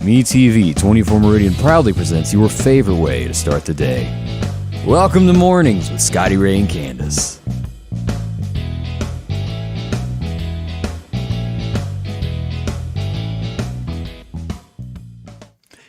MeTV 24 Meridian proudly presents your favorite way to start the day. Welcome to Mornings with Scotty Ray and Candace.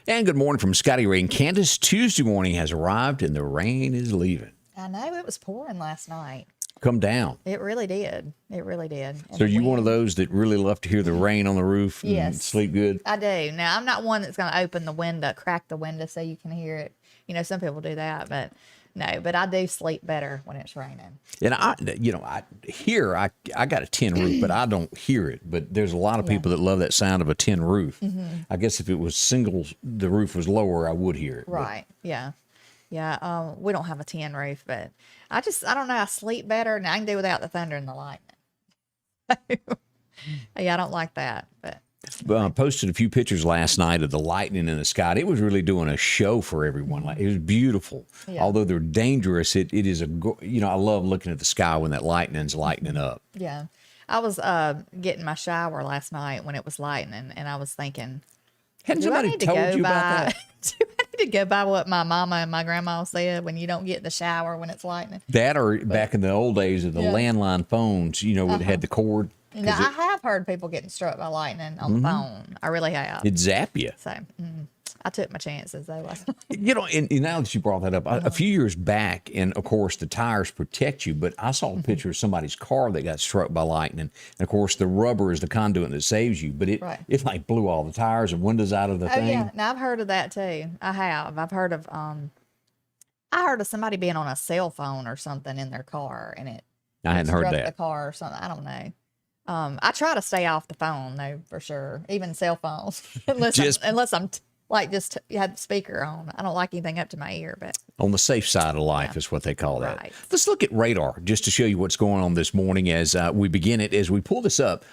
And good morning from Scotty Ray and Candace. Tuesday morning has arrived and the rain is leaving. I know, it was pouring last night. Come down. It really did. It really did. And So are you one of those that really love to hear the rain on the roof and Yes. sleep good? I do. Now, I'm not one that's going to open the window, crack the window so you can hear it. You know, some people do that, but no, but I do sleep better when it's raining. And I got a tin roof, but I don't hear it. But there's a lot of people that love that sound of a tin roof. I guess if it was single, the roof was lower, I would hear it. Right. Yeah. Yeah. We don't have a tin roof, but I don't know. I sleep better and I can do without the thunder and the lightning. Yeah, I don't like that, but. Posted a few pictures last night of the lightning in the sky. It was really doing a show for everyone. Like, it was beautiful. Yeah. Although they're dangerous, it is I love looking at the sky when that lightning's lightening up. Yeah. I was getting my shower last night when it was lightning, and I was thinking, Hadn't do I somebody need to told go you by, about that? do I need to go by what my mama and my grandma said when you don't get in the shower when it's lightning? That or back in the old days of the landline phones, it had the cord. Now, I have heard people getting struck by lightning on the phone. I really have. It'd zap you. So I took my chances though last night. And now that you brought that up, a few years back, and of course the tires protect you, but I saw a picture of somebody's car that got struck by lightning. And of course the rubber is the conduit that saves you, but it like blew all the tires and windows out of the thing. Yeah, now I've heard of that too. I have. I've heard of I heard of somebody being on a cell phone or something in their car and it I hadn't heard struck that. the car or something. I don't know. I try to stay off the phone though, for sure. Even cell phones, unless I'm you had the speaker on. I don't like anything up to my ear, but On the safe side of life is what they call that. Right. Let's look at radar just to show you what's going on this morning as we begin it. As we pull this up,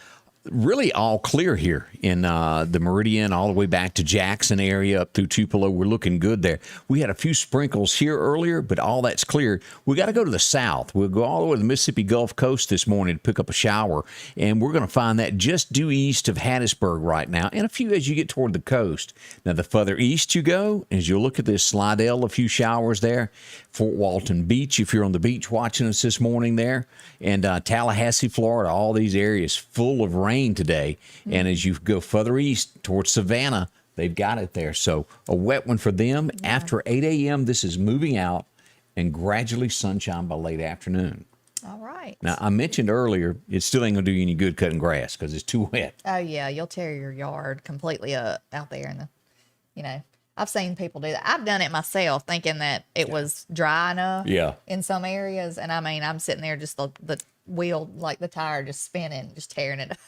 really all clear here in the Meridian, all the way back to Jackson area up through Tupelo. We're looking good there. We had a few sprinkles here earlier, but all that's clear. We got to go to the south. We'll go all the way to the Mississippi Gulf Coast this morning to pick up a shower, and we're going to find that just due east of Hattiesburg right now, and a few as you get toward the coast. Now, the further east you go, as you look at this Slidell, a few showers there. Fort Walton Beach, if you're on the beach watching us this morning there, and Tallahassee, Florida, all these areas full of rain today. And as you go further east towards Savannah, they've got it there. So a wet one for them. Yeah. After 8 a.m., this is moving out and gradually sunshine by late afternoon. all right. Now, I mentioned earlier, it still ain't going to do you any good cutting grass because it's too wet. Oh yeah, you'll tear your yard completely up out there in the, I've seen people do that. I've done it myself thinking that it was dry enough in some areas. And I mean, I'm sitting there just the wheel, like the tire just spinning, just tearing it up.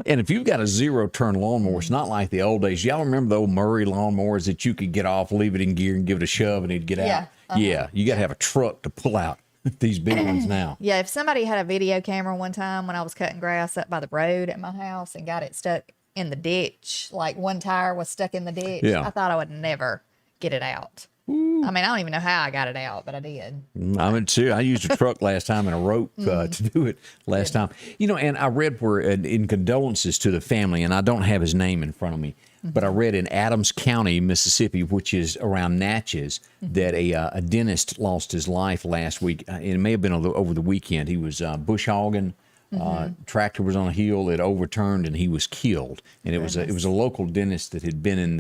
And if you've got a zero-turn lawnmower, it's not like the old days. Y'all remember the old Murray lawnmowers that you could get off, leave it in gear, and give it a shove, and it'd get out? Yeah, you got to have a truck to pull out these big ones now. Yeah, if somebody had a video camera one time when I was cutting grass up by the road at my house and got it stuck in the ditch, like one tire was stuck in the ditch, I thought I would never get it out. Ooh. I mean, I don't even know how I got it out, but I did. I mean, too. I used a truck last time and a rope to do it last time. And I read where, in condolences to the family, and I don't have his name in front of me, but I read in Adams County, Mississippi, which is around Natchez, that a dentist lost his life last week. It may have been over the weekend. He was bush hogging. Tractor was on a hill. It overturned, and he was killed. And it was a local dentist that had been in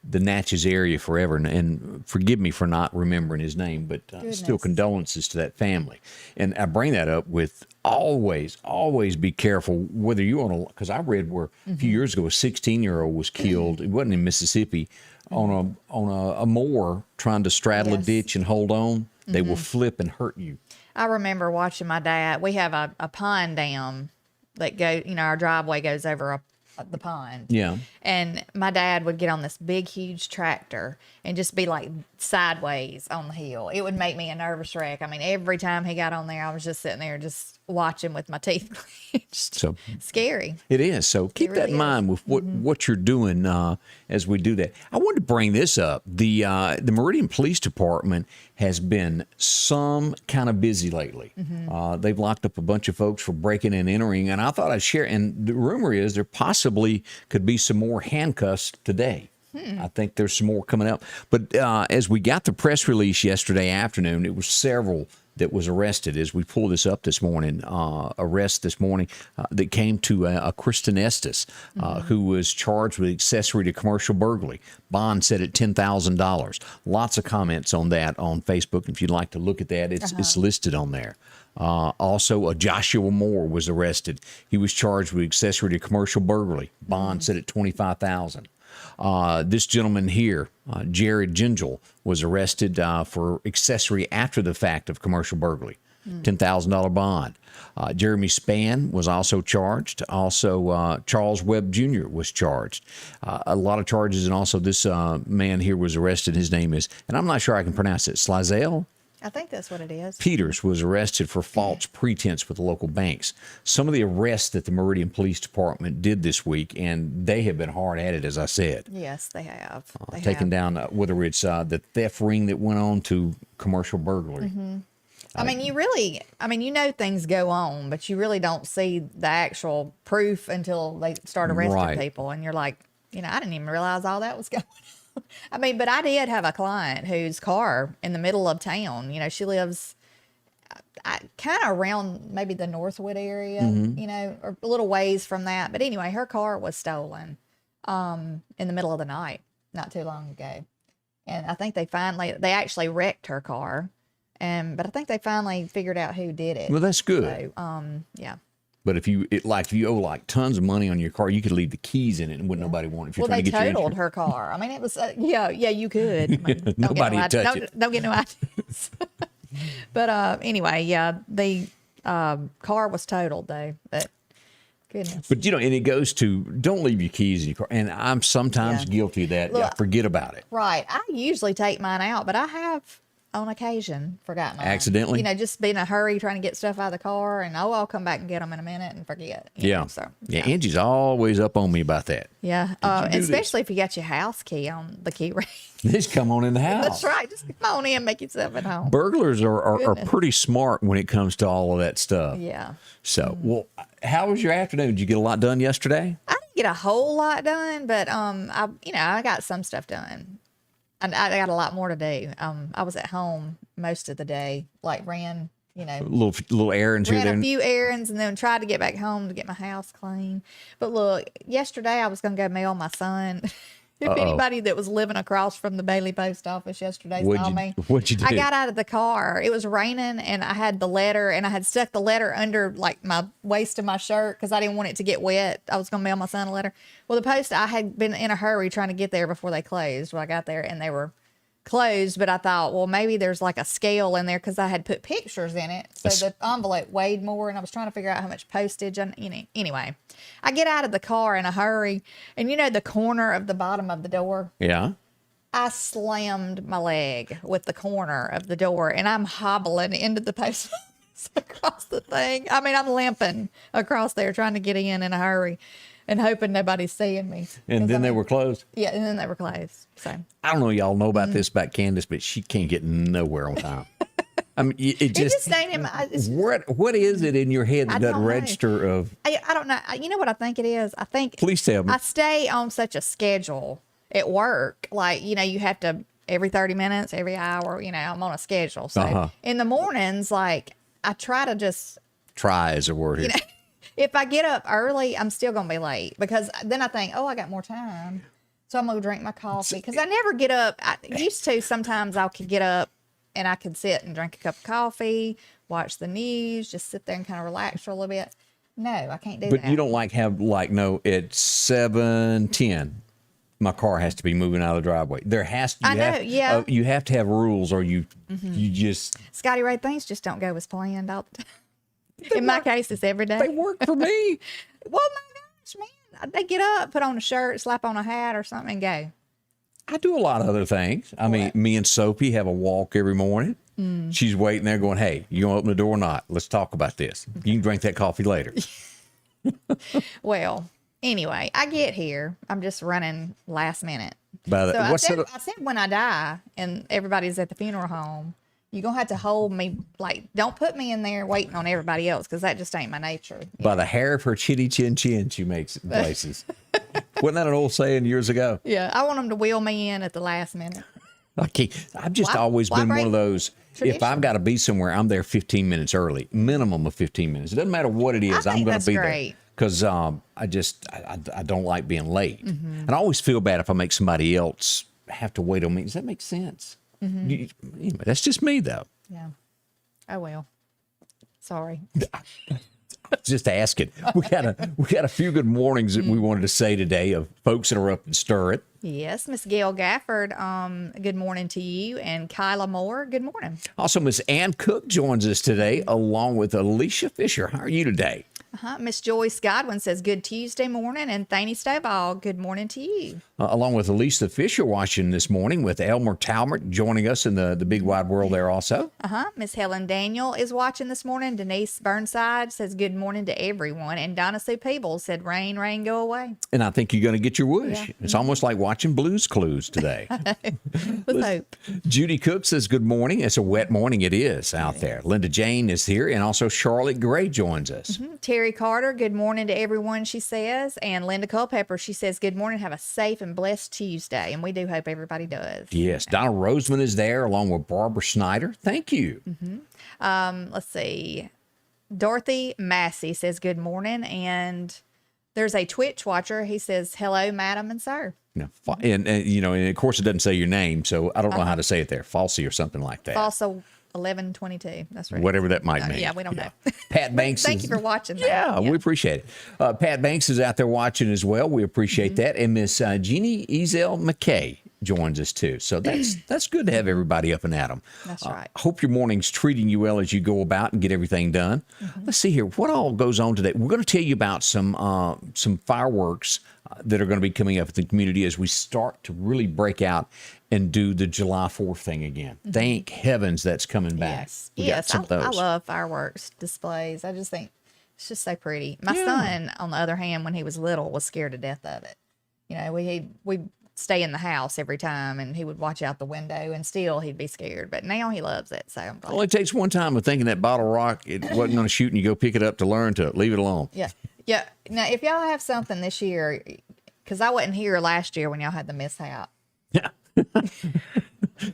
the Natchez area forever, and forgive me for not remembering his name, but still condolences to that family. And I bring that up with always be careful whether you want to, because I read where a few years ago a 16-year-old was killed. It wasn't in Mississippi on a mower trying to straddle a ditch and hold on. They will flip and hurt you. I remember watching my dad. We have a pond dam that our driveway goes over the pond. Yeah. And my dad would get on this big, huge tractor and just be like sideways on the hill. It would make me a nervous wreck. I mean, every time he got on there, I was just sitting there just watching with my teeth clenched. So scary. It is. So keep that in mind with what you're doing as we do that. I wanted to bring this up. The Meridian Police Department has been some kind of busy lately. They've locked up a bunch of folks for breaking and entering, and I thought I'd share. And the rumor is there possibly could be some more handcuffs today. I think there's some more coming up. But as we got the press release yesterday afternoon, it was several that was arrested. As we pull this up this morning, arrest this morning that came to a Kristen Estes, who was charged with accessory to commercial burglary. Bond set at $10,000. Lots of comments on that on Facebook. If you'd like to look at that, it's listed on there. Also, Joshua Moore was arrested. He was charged with accessory to commercial burglary. Bond set at $25,000. This gentleman here, Jared Gingell, was arrested for accessory after the fact of commercial burglary, $10,000 bond. Jeremy Spann was also charged. Also, Charles Webb Jr. was charged. A lot of charges, and also this man here was arrested. His name is, and I'm not sure I can pronounce it, Slazell? I think that's what it is. Peters was arrested for false pretense with the local banks. Some of the arrests that the Meridian Police Department did this week, and they have been hard at it, as I said. Yes, they have. Taking down whether it's the theft ring that went on to commercial burglary. I mean, you know things go on, but you really don't see the actual proof until they start arresting people. And you're like, I didn't even realize all that was going on. I mean, but I did have a client whose car in the middle of town, she lives kind of around maybe the Northwood area, or a little ways from that. But anyway, her car was stolen in the middle of the night not too long ago. And I think they actually wrecked her car. But I think they finally figured out who did it. Well, that's good. So, yeah. But if you owe tons of money on your car, you could leave the keys in it and wouldn't nobody want it. If you're trying to get they totaled her car. I mean, it was you could. I mean, nobody would touch it. Don't get no ideas. But anyway, the car was totaled though. But goodness. But and it goes to don't leave your keys in your car. And I'm sometimes guilty of that. Look, forget about it. Right. I usually take mine out, but I have on occasion forgot mine. Accidentally? Just be in a hurry trying to get stuff out of the car, and I'll come back and get them in a minute and forget. So Angie's always up on me about that. Yeah, especially if you got your house key on the key ring. Just come on in the house. That's right. Just come on in, make yourself at home. Burglars are pretty smart when it comes to all of that stuff. Yeah. So, well, how was your afternoon? Did you get a lot done yesterday? I didn't get a whole lot done, but I got some stuff done. I got a lot more to do. I was at home most of the day, ran, little errands here. Ran a few errands and then tried to get back home to get my house clean. But look, yesterday I was going to go mail my son. If anybody that was living across from the Bailey post office yesterday saw me. What'd you do? I got out of the car. It was raining and I had the letter and I had stuck the letter under my waist of my shirt because I didn't want it to get wet. I was going to mail my son a letter. Well, I had been in a hurry trying to get there before they closed. When I got there and they were closed, but I thought, well, maybe there's like a scale in there because I had put pictures in it. So the envelope weighed more and I was trying to figure out how much postage. And anyway, I get out of the car in a hurry and the corner of the bottom of the door. Yeah. I slammed my leg with the corner of the door and I'm hobbling into the post office across the thing. I mean, I'm limping across there trying to get in a hurry. And hoping nobody's seeing me. And then they were closed? Yeah, and then they were closed. So I don't know y'all know about this about Candace, but she can't get nowhere on time. I mean, it just ain't in my... What is it in your head that doesn't register of... I don't know. You know what I think it is? I think... Please tell me. I stay on such a schedule at work. You have to... Every 30 minutes, every hour, I'm on a schedule. So in the mornings, I try to just... Try is a word here. If I get up early, I'm still going to be late because then I think, I got more time. So I'm going to drink my coffee because I never get up. I used to sometimes I could get up and I could sit and drink a cup of coffee, watch the news, just sit there and kind of relax for a little bit. No, I can't do that. But you don't at 7:10, my car has to be moving out of the driveway. There has to, you have to have rules or you just. Scotty Ray, things just don't go as planned all the time. In my case, it's every day. They work for me. Well, my gosh, man. They get up, put on a shirt, slap on a hat or something and go. I do a lot of other things. I mean, me and Sophie have a walk every morning. She's waiting there going, hey, you going to open the door or not? Let's talk about this. You can drink that coffee later. Well, anyway, I get here. I'm just running last minute. I said when I die and everybody's at the funeral home, you're going to have to hold me, don't put me in there waiting on everybody else because that just ain't my nature. By the hair of her chitty chin chin, she makes places. Wasn't that an old saying years ago? Yeah, I want them to wheel me in at the last minute. I've just always been one of those. Tradition. If I've got to be somewhere, I'm there 15 minutes early, minimum of 15 minutes. It doesn't matter what it is, I'm going to be there. Because I don't like being late. Mm-hmm. And I always feel bad if I make somebody else have to wait on me. Does that make sense? Mm-hmm. Anyway, that's just me, though. Yeah. Oh, well. Sorry. Just asking. We got a few good mornings that we wanted to say today of folks that are up and stirring. Yes, Miss Gail Gafford, good morning to you. And Kyla Moore, good morning. Also, Miss Ann Cook joins us today, along with Alicia Fisher. How are you today? Miss Joyce Godwin says, good Tuesday morning. And Thaney Stovall, good morning to you. Along with Alicia Fisher watching this morning, with Elmer Talbert joining us in the big wide world there also. Miss Helen Daniel is watching this morning. Denise Burnside says, good morning to everyone. And Donna Sue Peebles said, rain, rain, go away. And I think you're going to get your wish. Yeah. It's almost like watching Blue's Clues today. Let's hope. Judy Cook says, good morning. It's a wet morning. It is out there. Linda Jane is here. And also Charlotte Gray joins us. Terry Carter, good morning to everyone, she says. And Linda Culpepper, she says, good morning. Have a safe and blessed Tuesday. And we do hope everybody does. Yes. Donna Roseman is there along with Barbara Snyder. Thank you. Let's see. Dorothy Massey says, good morning. And there's a Twitch watcher. He says, hello, madam and sir. No, and of course it doesn't say your name, so I don't know how to say it there. Falsey or something like that. Falsa 1122. That's right. Whatever that might mean. Yeah, we don't know. Pat Banks. Thank you for watching. Yeah, we appreciate it. Pat Banks is out there watching as well. We appreciate that. And Miss Jeannie Ezel McKay joins us too. So that's good to have everybody up and at 'em. That's right. Hope your morning's treating you well as you go about and get everything done. Let's see here. What all goes on today? We're going to tell you about some fireworks that are going to be coming up in the community as we start to really break out and do the July 4th thing again. Thank heavens that's coming back. Yes. I love fireworks displays. I just think it's just so pretty. My son, on the other hand, when he was little, was scared to death of it. You know, we stay in the house every time, and he would watch out the window, and still he'd be scared. But now he loves it. So I'm glad. Well, it takes one time of thinking that bottle rock it wasn't going to shoot, and you go pick it up to learn to leave it alone. Yeah. Yeah. Now, if y'all have something this year, because I wasn't here last year when y'all had the mishap. Yeah.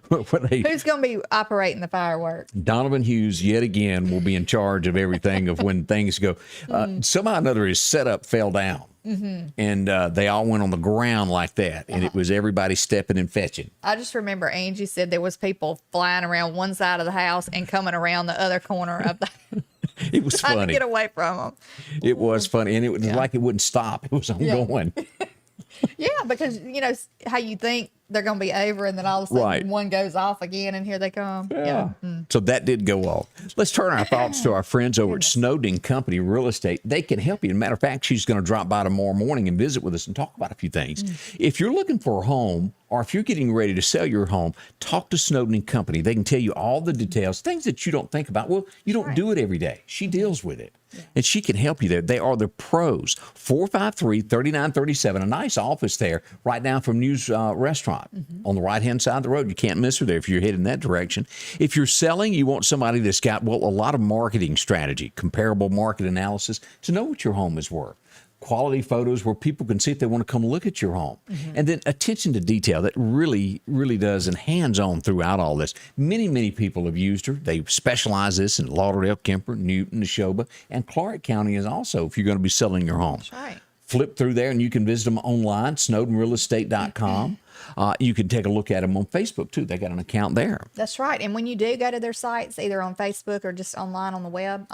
Who's going to be operating the fireworks? Donovan Hughes, yet again, will be in charge of everything of when things go. Somehow or another, his setup fell down. And they all went on the ground like that. And it was everybody stepping and fetching. I just remember Angie said there was people flying around one side of the house and coming around the other corner of the It was funny. Trying to get away from them. It was funny. And it was like it wouldn't stop. It was ongoing. Yeah, because, you know, how you think they're going to be over, and then all of a sudden one goes off again, and here they come. Yeah. So that did go off. Let's turn our thoughts to our friends over at Snowden Company Real Estate. They can help you. As a matter of fact, she's going to drop by tomorrow morning and visit with us and talk about a few things. If you're looking for a home, or if you're getting ready to sell your home, talk to Snowden Company. They can tell you all the details, things that you don't think about. Well, you don't do it every day. She deals with it. And she can help you there. They are the pros. 453-3937, a nice office there right down from News Restaurant on the right-hand side of the road. You can't miss her there if you're heading that direction. If you're selling, you want somebody that's got, well, a lot of marketing strategy, comparable market analysis to know what your home is worth. Quality photos where people can see if they want to come look at your home. And then attention to detail that really, really does, and hands-on throughout all this. Many, many people have used her. They specialize this in Lauderdale, Kemper, Newton, Neshoba, and Clark County is also if you're going to be selling your home. That's right. Flip through there and you can visit them online, snowdenrealestate.com. You can take a look at them on Facebook, too. They got an account there. That's right. And when you do go to their sites, either on Facebook or just online on the web,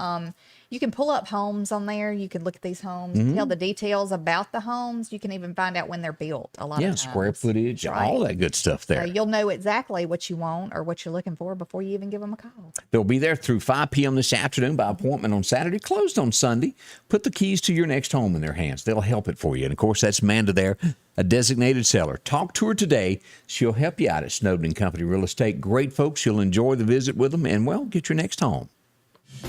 you can pull up homes on there. You can look at these homes, tell the details about the homes. You can even find out when they're built a lot of times. Square footage, all that good stuff there. So you'll know exactly what you want or what you're looking for before you even give them a call. They'll be there through 5 p.m. this afternoon by appointment on Saturday, closed on Sunday. Put the keys to your next home in their hands. They'll help it for you. And, of course, that's Amanda there, a designated seller. Talk to her today. She'll help you out at Snowden Company Real Estate. Great folks. You'll enjoy the visit with them and, well, get your next home.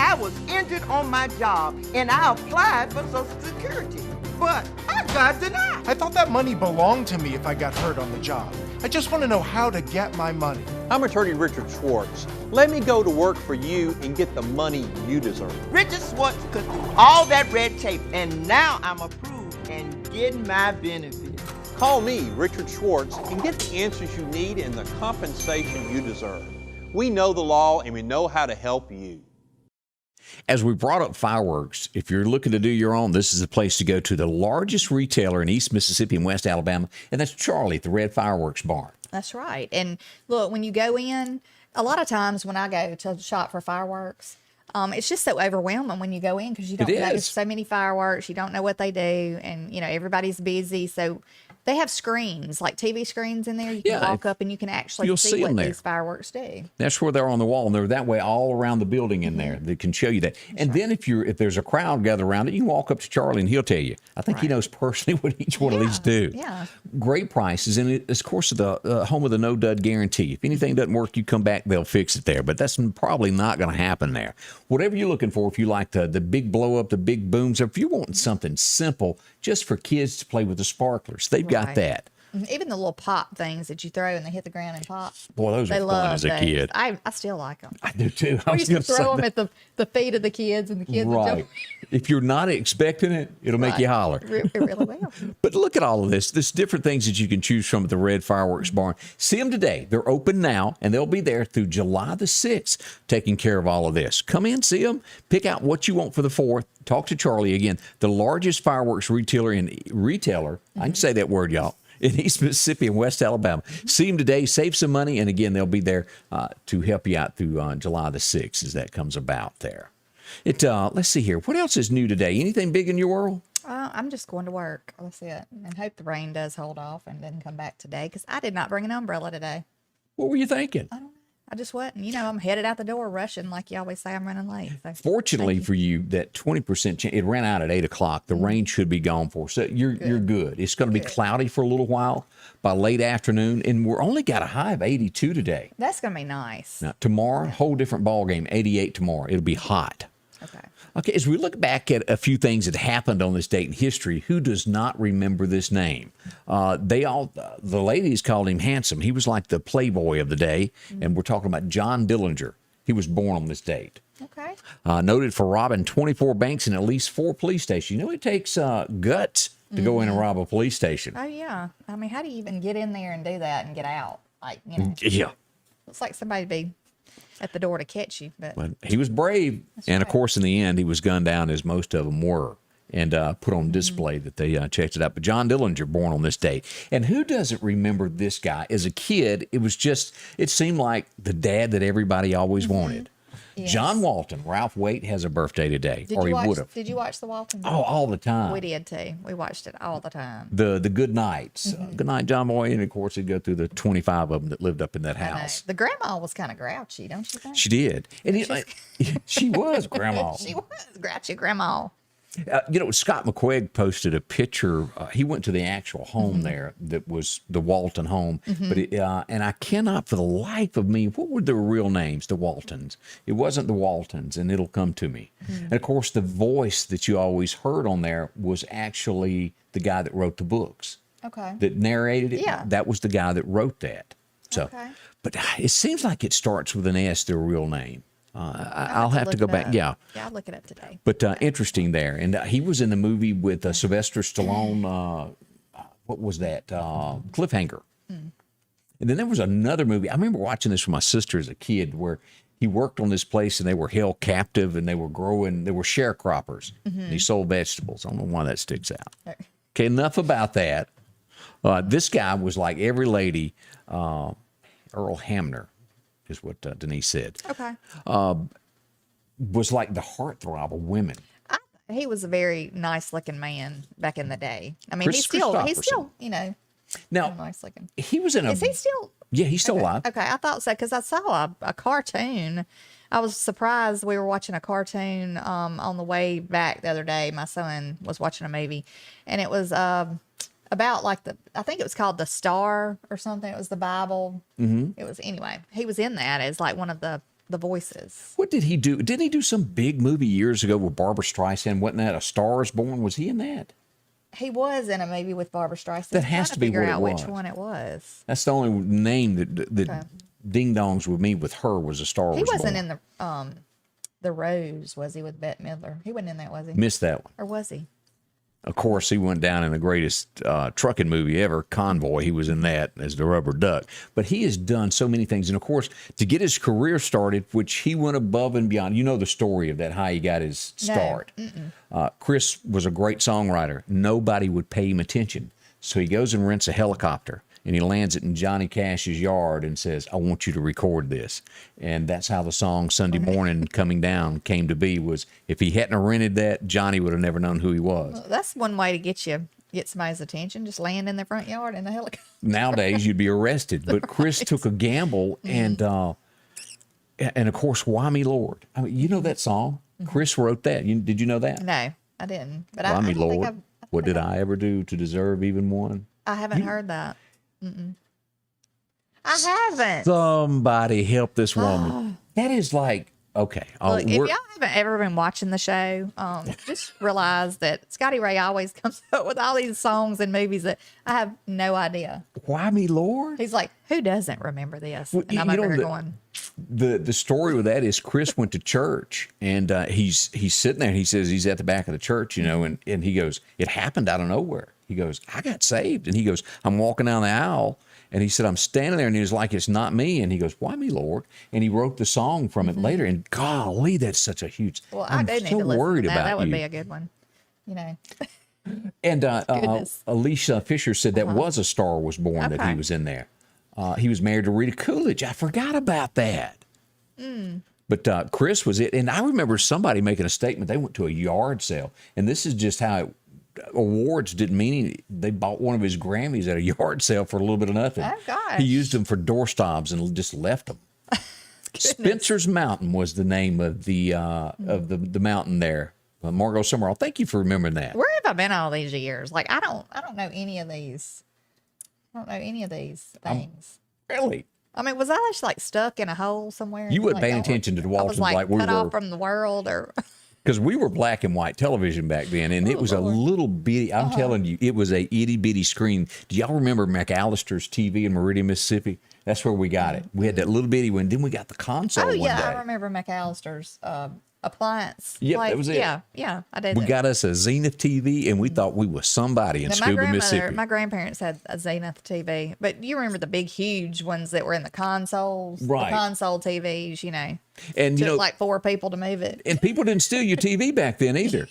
I was injured on my job, and I applied for Social Security, but I got denied. I thought that money belonged to me if I got hurt on the job. I just want to know how to get my money. I'm attorney Richard Schwartz. Let me go to work for you and get the money you deserve. Richard Schwartz could do all that red tape, and now I'm approved and getting my benefits. Call me, Richard Schwartz, and get the answers you need and the compensation you deserve. We know the law and we know how to help you. As we brought up fireworks, if you're looking to do your own, this is the place to go to. The largest retailer in East Mississippi and West Alabama, and that's Charlie at the Red Fireworks Barn. That's right. And look, when you go in, a lot of times when I go to shop for fireworks, it's just so overwhelming when you go in because you don't know. There's so many fireworks. You don't know what they do. And, everybody's busy. So they have screens, like TV screens in there. You can walk up and you can actually see what these fireworks do. That's where they're on the wall, and they're that way all around the building in there. They can show you that. And then if there's a crowd gathered around it, you can walk up to Charlie and he'll tell you. I think he knows personally what each one of these do. Yeah. Great prices, and it's, of course, the home of the no-dud guarantee. If anything doesn't work, you come back, they'll fix it there. But that's probably not going to happen there. Whatever you're looking for, if you like the big blow-up, the big booms, or if you want something simple just for kids to play with the sparklers, they've got that. Even the little pop things that you throw and they hit the ground and pop. Boy, those are fun as a kid. I still like them. I do too. We used to throw them at the feet of the kids, and the kids would jump. If you're not expecting it, it'll make you holler. It really will. But look at all of this. There's different things that you can choose from at the Red Fireworks Barn. See them today. They're open now, and they'll be there through July the 6th, taking care of all of this. Come in, see them, pick out what you want for the 4th. Talk to Charlie again, the largest fireworks retailer, I can say that word, y'all, in East Mississippi and West Alabama. See them today, save some money, and again, they'll be there to help you out through July the 6th as that comes about there. Let's see here. What else is new today? Anything big in your world? I'm just going to work. That's it. And hope the rain does hold off and doesn't come back today, because I did not bring an umbrella today. What were you thinking? I don't know. I just wasn't. I'm headed out the door rushing, like you always say I'm running late. So, fortunately for you, that 20% chance, it ran out at 8 o'clock. The rain should be gone for. So you're good. It's going to be cloudy for a little while by late afternoon, and we're only got a high of 82 today. That's going to be nice. Now, tomorrow, whole different ball game, 88 tomorrow. It'll be hot. Okay, as we look back at a few things that happened on this date in history, who does not remember this name? The ladies called him handsome. He was like the playboy of the day, and we're talking about John Dillinger. He was born on this date. Okay. Noted for robbing 24 banks and at least 4 police stations. It takes guts to go in and rob a police station. Oh, yeah. I mean, how do you even get in there and do that and get out? Yeah. It's like somebody be at the door to catch you. But he was brave. And, of course, in the end, he was gunned down, as most of them were, and put on display that they checked it out. But John Dillinger, born on this date. And who doesn't remember this guy? As a kid, it seemed like the dad that everybody always wanted. Yes. John Walton, Ralph Waite, has a birthday today, he would have. Did you watch the Walton? Oh, all the time. We did too. We watched it all the time. The Good Nights. Good Night, John Boy. And of course, he'd go through the 25 of them that lived up in that house. The grandma was kind of grouchy, don't you think? She did. And she was grandma. She was grouchy grandma. Scott McQuaig posted a picture. He went to the actual home there that was the Walton home. But and I cannot for the life of me, what were their real names, the Waltons? It wasn't the Waltons, and it'll come to me. And of course, the voice that you always heard on there was actually the guy that wrote the books. Okay. That narrated it. Yeah. That was the guy that wrote that. So, but it seems like it starts with an S, their real name. I'll have to go back. Yeah, I'll look it up today. But interesting there. And he was in the movie with Sylvester Stallone. What was that? Cliffhanger. And then there was another movie. I remember watching this with my sister as a kid, where he worked on this place and they were held captive and they were sharecroppers. And he sold vegetables. I don't know why that sticks out. Okay, enough about that. This guy was like every lady, Earl Hamner, is what Denise said. Okay. Was like the heartthrob of women. He was a very nice looking man back in the day. I mean, he's still, now, nice looking. He was in Is he still? Yeah, he's still alive. Okay, I thought so, because I saw a cartoon. I was surprised. We were watching a cartoon on the way back the other day. My son was watching a movie, and it was about I think it was called The Star or something. It was the Bible. It was, anyway, he was in that as like one of the voices. What did he do? Didn't he do some big movie years ago with Barbara Streisand? Wasn't that A Star Is Born? Was he in that? He was in a movie with Barbara Streisand. That has to be what it was. Figure out which one it was. That's the only name that ding dongs with me with her was A Star Was Born. He wasn't in the Rose, was he, with Bette Midler? He wasn't in that, was he? Missed that one. Or was he? Of course, he went down in the greatest trucking movie ever, Convoy. He was in that as the rubber duck. But he has done so many things. And, of course, to get his career started, which he went above and beyond. You know the story of that, how he got his start. No. Chris was a great songwriter. Nobody would pay him attention. So he goes and rents a helicopter. And he lands it in Johnny Cash's yard and says, I want you to record this. And that's how the song Sunday Morning Coming Down came to be. Was if he hadn't rented that, Johnny would have never known who he was. Well, that's one way to get somebody's attention, just land in their front yard in the helicopter. Nowadays, you'd be arrested. But Chris took a gamble, and of course, Why Me Lord. I mean, you know that song? Chris wrote that. Did you know that? No, I didn't. But Why Me don't think Lord? What did I ever do to deserve even one? I haven't heard that. I haven't. Somebody help this woman. That is like, okay. Look, if y'all haven't ever been watching the show, just realize that Scotty Ray always comes up with all these songs and movies that I have no idea. Why Me Lord? He's like, who doesn't remember this? Well, and I'm over here going. The story with that is Chris went to church, and he's sitting there, and he says he's at the back of the church, and he goes, it happened out of nowhere. He goes, I got saved. And he goes, I'm walking down the aisle. And he said, I'm standing there, and he was like, it's not me. And he goes, why me, Lord? And he wrote the song from it later. And golly, that's such a huge. Well, I do need to listen to that. That would be a good one, And Alicia Fisher said that was A Star Was Born that he was in there. He was married to Rita Coolidge. I forgot about that. But Chris was it. And I remember somebody making a statement. They went to a yard sale. And this is just how awards didn't mean anything. They bought one of his Grammys at a yard sale for a little bit of nothing. Oh, gosh. He used them for doorstops and just left them. Spencer's Mountain was the name of the mountain there. Margot Summerall, thank you for remembering that. Where have I been all these years? Like, I don't know any of these. I don't know any of these things. Really? I mean, was I just like stuck in a hole somewhere? You weren't paying attention to the Waltons like we cut were. off from the world, or because we were black and white television back then, and it was a little bitty. I'm telling you, it was a itty bitty screen. Do y'all remember McAllister's TV in Meridian, Mississippi? That's where we got it. We had that little bitty one. Then we got the console. Oh yeah, one day. I remember McAllister's appliance. Yep, that was it. Yeah, I did. We got us a Zenith TV, and we thought we was somebody in Scuba, Mississippi. My grandparents had a Zenith TV, but you remember the big, huge ones that were in the consoles, right? The console TVs, And took like 4 people to move it. And people didn't steal your TV back then either.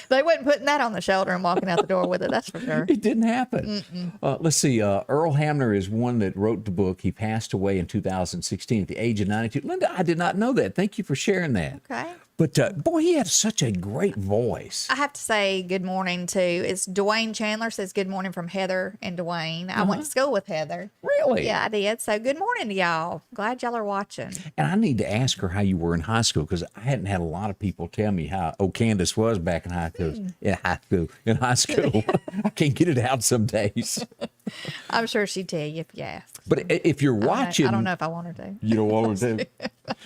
They wasn't putting that on the shoulder and walking out the door with it. That's for sure. It didn't happen. Let's see. Earl Hamner is one that wrote the book. He passed away in 2016 at the age of 92. Linda, I did not know that. Thank you for sharing that. Okay. But boy, he had such a great voice. I have to say good morning to, it's Dwayne Chandler says good morning from Heather and Dwayne. I went to school with Heather. Really? Yeah, I did. So good morning to y'all. Glad y'all are watching. And I need to ask her how you were in high school, because I hadn't had a lot of people tell me how Candace was back in high school. In high school. I can't get it out some days. I'm sure she'd tell you if you asked. But if you're watching, I don't know if I want her to. You don't want her to.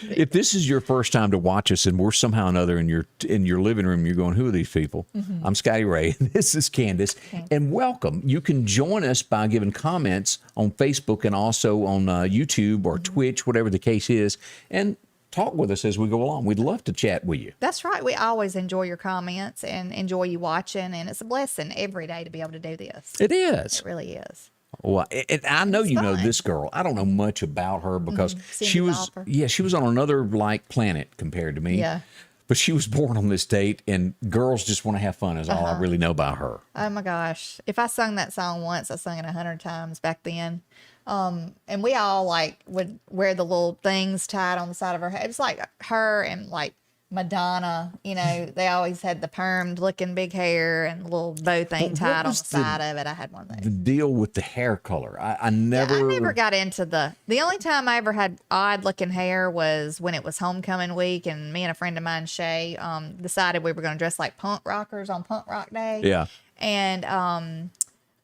If this is your first time to watch us, and we're somehow or another in your living room, you're going, who are these people? I'm Scotty Ray, and this is Candace, and welcome. You can join us by giving comments on Facebook and also on YouTube or Twitch, whatever the case is, and talk with us as we go along. We'd love to chat with you. That's right. We always enjoy your comments and enjoy you watching, and it's a blessing every day to be able to do this. It is. It really is. Well, I know you know this girl. I don't know much about her because she was on another like planet compared to me. Yeah. But she was born on this date, and girls just want to have fun is all I really know about her. Oh my gosh. If I sung that song once, I sung it 100 times back then. And we all like would wear the little things tied on the side of her head. It was like her and like Madonna, they always had the permed looking big hair and the little bow thing tied on the side of it. I had one of those. The deal with the hair color. I never got into the only time I ever had odd looking hair was when it was homecoming week, and me and a friend of mine, Shay, decided we were going to dress like punk rockers on Punk Rock Day. Yeah. And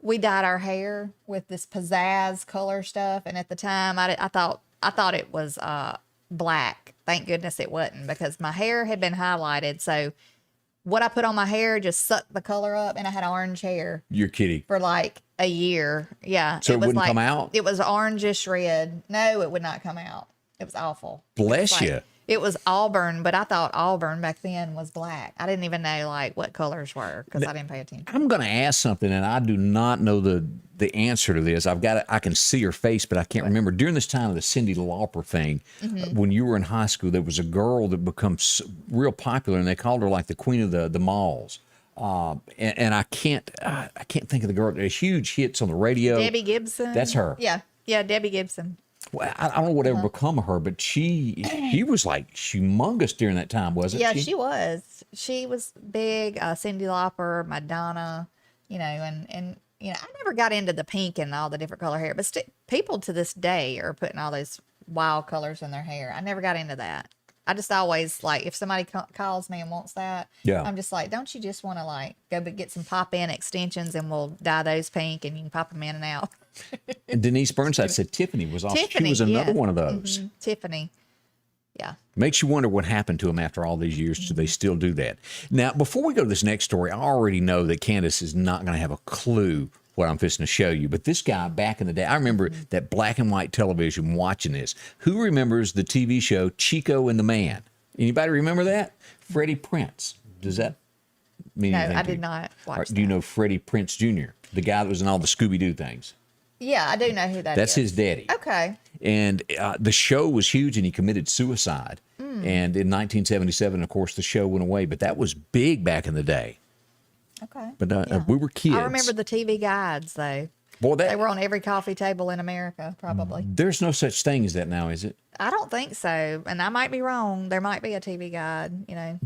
we dyed our hair with this pizzazz color stuff, and at the time I thought it was black. Thank goodness it wasn't, because my hair had been highlighted. So what I put on my hair just sucked the color up, and I had orange hair. You're kidding. For like a year. Yeah. So it wouldn't come out? It was orangish red. No, it would not come out. It was awful. Bless you. It was auburn, but I thought auburn back then was black. I didn't even know like what colors were because I didn't pay attention. I'm going to ask something, and I do not know the answer to this. I can see her face, but I can't remember. During this time of the Cyndi Lauper thing, when you were in high school, there was a girl that becomes real popular, and they called her like the queen of the malls. And I can't think of the girl. There's huge hits on the radio. Debbie Gibson. That's her. Yeah, Debbie Gibson. Well, I don't know whatever become of her, but she was like humongous during that time, wasn't she? Yeah, she was. She was big. Cyndi Lauper, Madonna, and I never got into the pink and all the different color hair, but people to this day are putting all those wild colors in their hair. I never got into that. I just always like if somebody calls me and wants that, I'm just like, don't you just want to like go get some pop-in extensions and we'll dye those pink and you can pop them in and out. And Denise Burnside said Tiffany was off. She was another one of those. Tiffany. Yeah. Makes you wonder what happened to them after all these years. Do they still do that? Now, before we go to this next story, I already know that Candace is not going to have a clue what I'm fixing to show you. But this guy back in the day, I remember that black and white television watching this. Who remembers the TV show Chico and the Man? Anybody remember that? Freddie Prinze. Does that mean anything? No, I to did you? not watch that. Do you know Freddie Prinze Jr., the guy that was in all the Scooby-Doo things? Yeah, I do know who that is. That's his daddy. Okay. And the show was huge, and he committed suicide. And in 1977, of course, the show went away. But that was big back in the day. Okay. But we were kids. I remember the TV guides, though. Boy, they were on every coffee table in America, probably. There's no such thing as that now, is it? I don't think so. And I might be wrong. There might be a TV guide,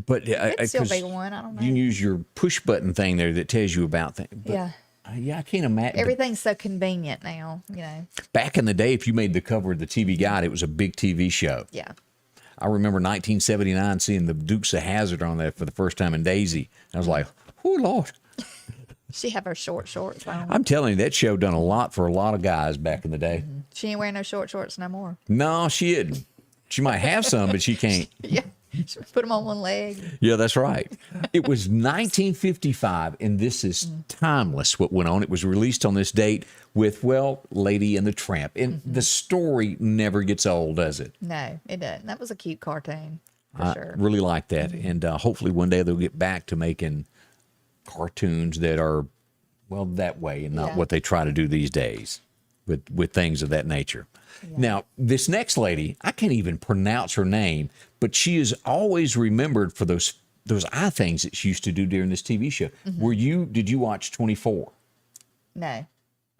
But it'd still be one. I don't know. You can use your push button thing there that tells you about things. Yeah. Yeah, I can't imagine. Everything's so convenient now, Back in the day, if you made the cover of the TV Guide, it was a big TV show. Yeah. I remember 1979 seeing the Dukes of Hazzard on that for the first time in Daisy. I was like, oh, Lord. She have her short shorts on. I'm telling you, that show done a lot for a lot of guys back in the day. She ain't wearing no short shorts no more. No, she isn't. She might have some, but she can't. Yeah. She put them on one leg. Yeah, that's right. It was 1955, and this is timeless what went on. It was released on this date with, Lady and the Tramp. And the story never gets old, does it? No, it doesn't. That was a cute cartoon, for sure. I really like that. And hopefully one day they'll get back to making cartoons that are, that way and not what they try to do these days with things of that nature. Yeah. Now, this next lady, I can't even pronounce her name, but she is always remembered for those eye things that she used to do during this TV show. Did you watch 24? No.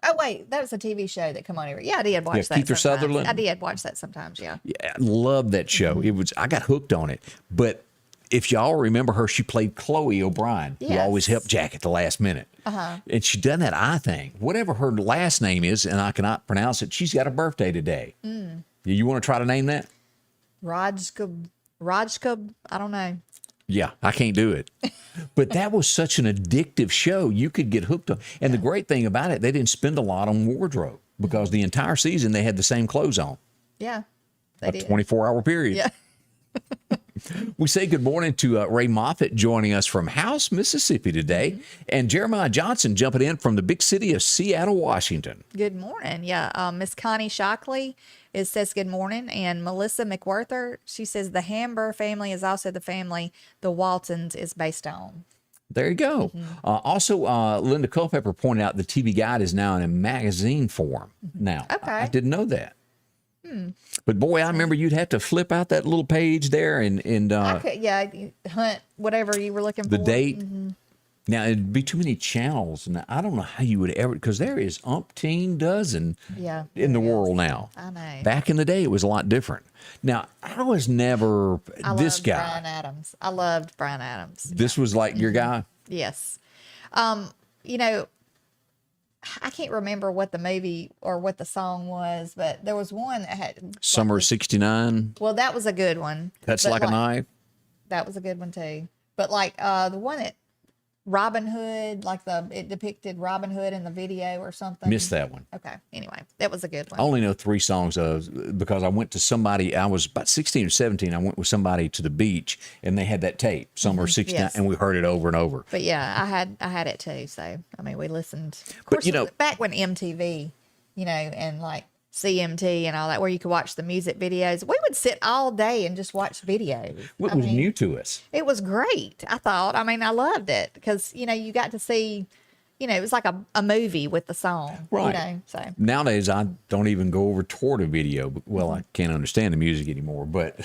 Oh, wait, that was a TV show that come on every. Yeah, I did watch that. Kiefer Sutherland. I did watch that sometimes. Yeah. Yeah, I love that show. I got hooked on it. But if y'all remember her, she played Chloe O'Brien, who always helped Jack at the last minute. And she done that eye thing. Whatever her last name is, and I cannot pronounce it, she's got a birthday today. You want to try to name that? Rajka, I don't know. Yeah, I can't do it. But that was such an addictive show. You could get hooked on. And the great thing about it, they didn't spend a lot on wardrobe because the entire season they had the same clothes on. Yeah. A 24-hour period. Yeah. We say good morning to Ray Moffitt joining us from House, Mississippi today, and Jeremiah Johnson jumping in from the big city of Seattle, Washington. Good morning. Yeah. Miss Connie Shockley says good morning. And Melissa McWhirter, she says the Hamber family is also the family the Waltons is based on. There you go. Also, Linda Culpepper pointed out the TV Guide is now in a magazine form. Now, okay. I didn't know that. But boy, I remember you'd have to flip out that little page there and hunt whatever you were looking for. The date. Now, it'd be too many channels, and I don't know how you would ever, because there is umpteen dozen in the world now. I know. Back in the day, it was a lot different. Now, I was never this guy. Brian Adams. I loved Brian Adams. This was like your guy? Yes. I can't remember what the movie or what the song was, but there was one that had Summer '69. Well, that was a good one. Cuts like a knife. That was a good one too. But the one that Robin Hood, it depicted Robin Hood in the video or something. Missed that one. Okay. Anyway, that was a good one. I only know 3 songs because I went to somebody. I was about 16 or 17. I went with somebody to the beach, and they had that tape, Summer '69, and we heard it over and over. But yeah, I had it too. So I mean, we listened. Of course, back when MTV, and CMT and all that, where you could watch the music videos. We would sit all day and just watch videos. It was new to us. It was great, I thought. I mean, I loved it because, you got to see, it was like a movie with the song. Right. So Nowadays, I don't even go over toward a video. Well, I can't understand the music anymore, but...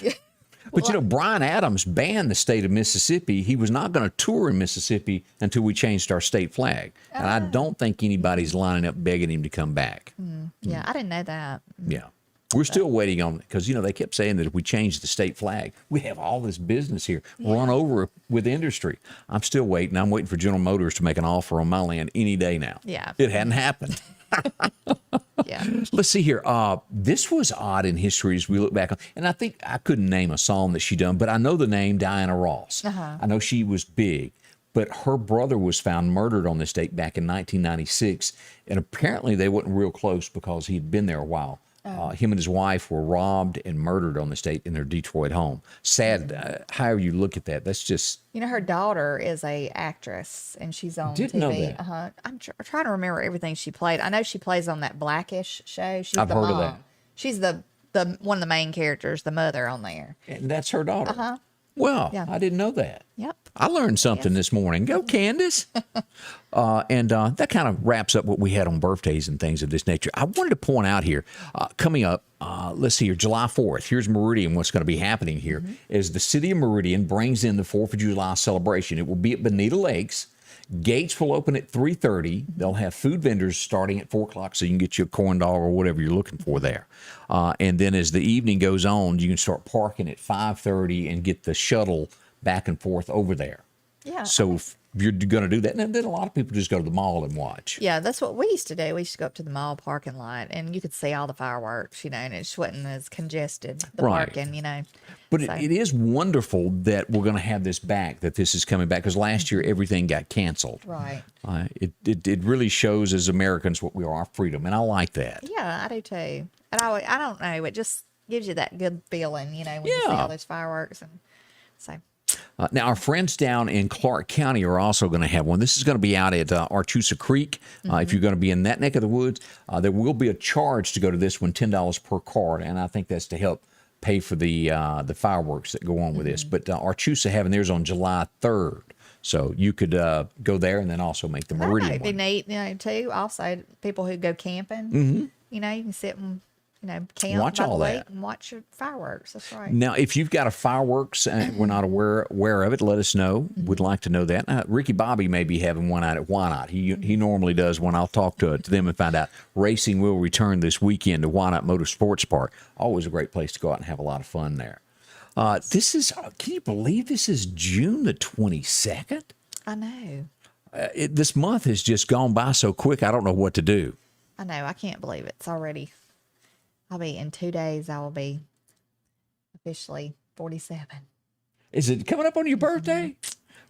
But, Bryan Adams banned the state of Mississippi. He was not going to tour in Mississippi until we changed our state flag. And I don't think anybody's lining up begging him to come back. Yeah, I didn't know that. Yeah. We're still waiting on, because, they kept saying that if we change the state flag, we have all this business here run over with industry. I'm still waiting. I'm waiting for General Motors to make an offer on my land any day now. Yeah. It hadn't happened. Yeah. Let's see here. This was odd in history as we look back on, and I think I couldn't name a song that she done, but I know the name Diana Ross. I know she was big, but her brother was found murdered on this date back in 1996, and apparently they wasn't real close because he had been there a while. Him and his wife were robbed and murdered on this date in their Detroit home. Sad, however you look at that. That's just... her daughter is a actress, and she's on Didn't TV. know that. I'm trying to remember everything she played. I know she plays on that Blackish show. She's I've the heard mom. of that. She's the one of the main characters, the mother on there. And that's her daughter. Well, Yeah. I didn't know that. Yep. I learned something this morning. Go, Candace. And that kind of wraps up what we had on birthdays and things of this nature. I wanted to point out here, coming up, let's see here, July 4th. Here's Meridian. What's going to be happening here is the city of Meridian brings in the 4th of July celebration. It will be at Bonita Lakes. Gates will open at 3:30. They'll have food vendors starting at 4 o'clock, so you can get your corn dog or whatever you're looking for there. And then as the evening goes on, you can start parking at 5:30 and get the shuttle back and forth over there. Yeah. So if you're going to do that, and then a lot of people just go to the mall and watch. Yeah, that's what we used to do. We used to go up to the mall parking lot, and you could see all the fireworks, and it just wasn't as congested, the Right. parking, But So- it is wonderful that we're going to have this back, that this is coming back, because last year everything got canceled. Right. It really shows as Americans what we are, our freedom, and I like that. Yeah, I do too. And I don't know, it just gives you that good feeling, when you see Yeah. all those fireworks. And so, Now, our friends down in Clark County are also going to have one. This is going to be out at Archusa Creek. If you're going to be in that neck of the woods, there will be a charge to go to this one, $10 per card, and I think that's to help pay for the fireworks that go on with this. But Archusa having theirs on July 3rd. So you could go there and then also make the Meridian it'd be one. neat, too. Also, people who go camping, you can sit and, camp Watch by the all lake that. and watch your fireworks. That's right. Now, if you've got a fireworks and we're not aware of it, let us know. Would like to know that. Ricky Bobby may be having one out at Why Not. He normally does one. I'll talk to them and find out. Racing will return this weekend to Why Not Motorsports Park. Always a great place to go out and have a lot of fun there. This is, can you believe this is June the 22nd? I know. This month has just gone by so quick, I don't know what to do. I know. I can't believe it. It's already, in 2 days, I will be officially 47. Is it coming up on your birthday?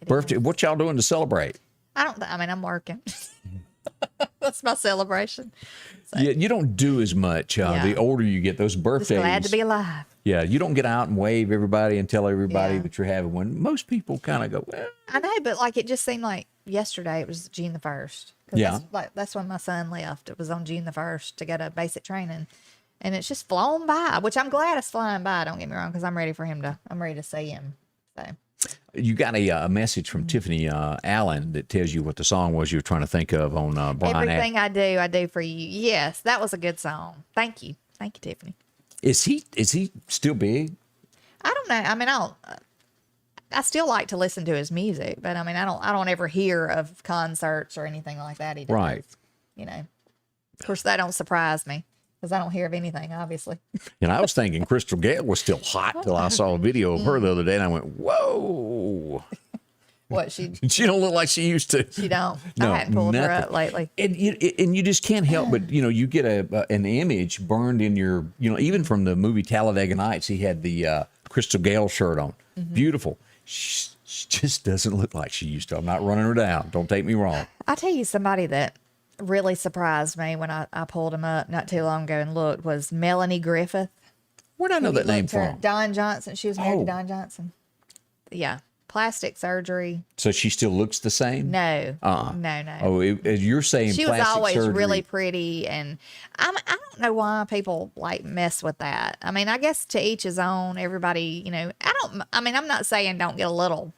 Birthday. What y'all doing to celebrate? I'm working. That's my celebration. So, Yeah, you don't do as much. The older you get, those birthdays. just glad to be alive. Yeah, you don't get out and wave everybody and tell everybody Yeah. that you're having one. Most people kind of go, well, I know, but it just seemed like yesterday it was June the 1st. Yeah. That's when my son left. It was on June the 1st to go to basic training. And it's just flown by, which I'm glad it's flying by. Don't get me wrong, because I'm ready to see him. So you got a message from Tiffany Allen that tells you what the song was you were trying to think of on Brian. everything I do for you. Yes, that was a good song. Thank you, Tiffany. Is he still big? I don't know. I still like to listen to his music, but I don't ever hear of concerts or anything like that he does. Right. Of course, that don't surprise me because I don't hear of anything, obviously. And I was thinking Crystal Gale was still hot till I saw a video of her the other day, and I went, whoa. What she She don't look like she used to. she don't. No, I haven't pulled her nothing. up lately. And you just can't help but, you get an image burned in your, even from the movie Talladega Nights, he had the Crystal Gale shirt on. Beautiful. She just doesn't look like she used to. I'm not running her down. Don't take me wrong. I'll tell you somebody that really surprised me when I pulled him up not too long ago and looked was Melanie Griffith. Where'd I know that name from? Don Johnson. She was married Oh. to Don Johnson. Yeah. plastic surgery. So she still looks the same? No. Uh-uh. No. Oh, you're saying She was plastic always surgery. really pretty, and I don't know why people like mess with that. I mean, I guess to each his own. Everybody, I'm not saying don't get a little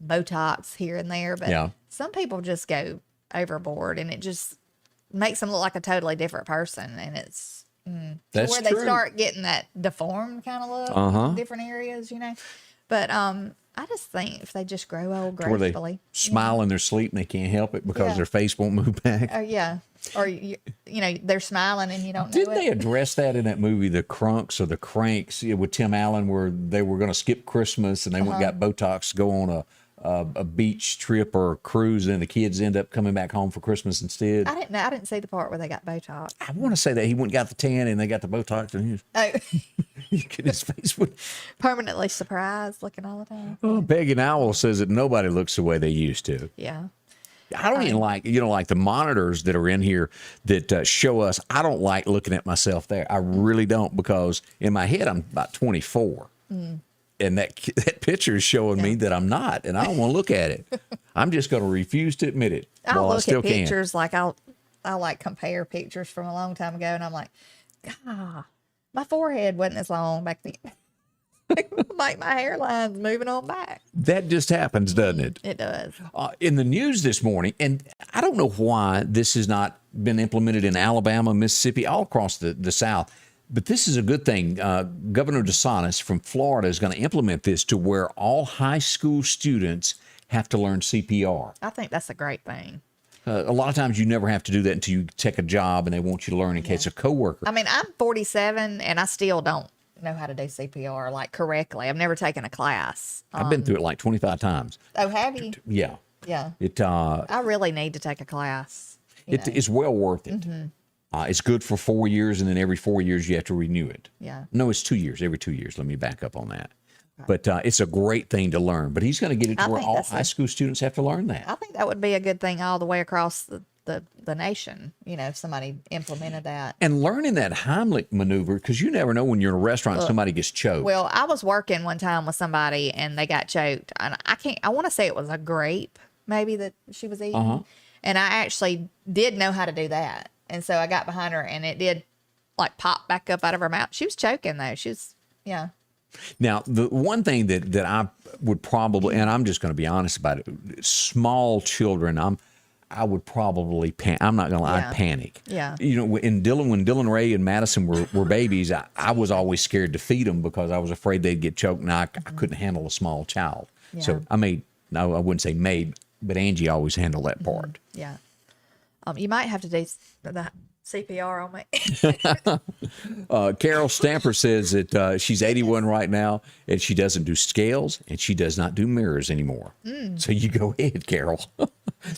Botox here and there, but some people just go overboard, and it just makes them look like a totally different person, and it's That's where true. they start getting that deformed kind of look in different areas, But I just think if they just grow old Where they gracefully, smile in their sleep and they can't help it because their face won't move back. oh yeah, or they're smiling and you don't know Didn't it. they address that in that movie, The Crunks or The Cranks, with Tim Allen, where they were going to skip Christmas and they went and got Botox to go on a beach trip or a cruise, and the kids end up coming back home for Christmas instead? I didn't see the part where they got Botox. I want to say that he went and got the tan and they got the Botox, and his face would. Permanently surprised, looking all the time. Oh, Peggy Nowell says that nobody looks the way they used to. Yeah. I don't even like, like the monitors that are in here that show us. I don't like looking at myself there. I really don't, because in my head, I'm about 24. And that picture is showing me that I'm not, and I don't want to look at it. I'm just going to refuse to admit it. I'll while I look still at can. pictures like I'll like compare pictures from a long time ago, and I'm like, God, my forehead wasn't as long back then. Like my hairline's moving on back. That just happens, doesn't it? It does. In the news this morning, and I don't know why this has not been implemented in Alabama, Mississippi, all across the South, but this is a good thing. Governor DeSantis from Florida is going to implement this to where all high school students have to learn CPR. I think that's a great thing. A lot of times you never have to do that until you take a job and they want you to learn in case a coworker. I mean, I'm 47 and I still don't know how to do CPR like correctly. I've never taken a class. I've been through it like 25 times. Oh, have you? Yeah. Yeah. I really need to take a class. It's well worth it. It's good for 4 years, and then every 4 years you have to renew it. Yeah. No, it's 2 years. Every 2 years. Let me back up on that. But it's a great thing to learn. But he's going to get it to where all high school students have to learn that. I think that would be a good thing all the way across the nation, if somebody implemented that. And learning that Heimlich maneuver, because you never know when you're in a restaurant and somebody gets choked. Well, I was working one time with somebody and they got choked. And I want to say it was a grape maybe that she was eating. And I actually did know how to do that. And so I got behind her and it did like pop back up out of her mouth. She was choking though. She was, yeah. Now, the one thing that I would probably, and I'm just going to be honest about it, small children, I would probably I'm not going to lie, I'd panic. Yeah. When Dylan Ray and Madison were babies, I was always scared to feed them because I was afraid they'd get choked, and I couldn't handle a small child. Yeah. So I wouldn't say made, but Angie always handled that part. Yeah. You might have to do the CPR on me. Carol Stamper says that she's 81 right now, and she doesn't do scales, and she does not do mirrors anymore. So you go ahead, Carol.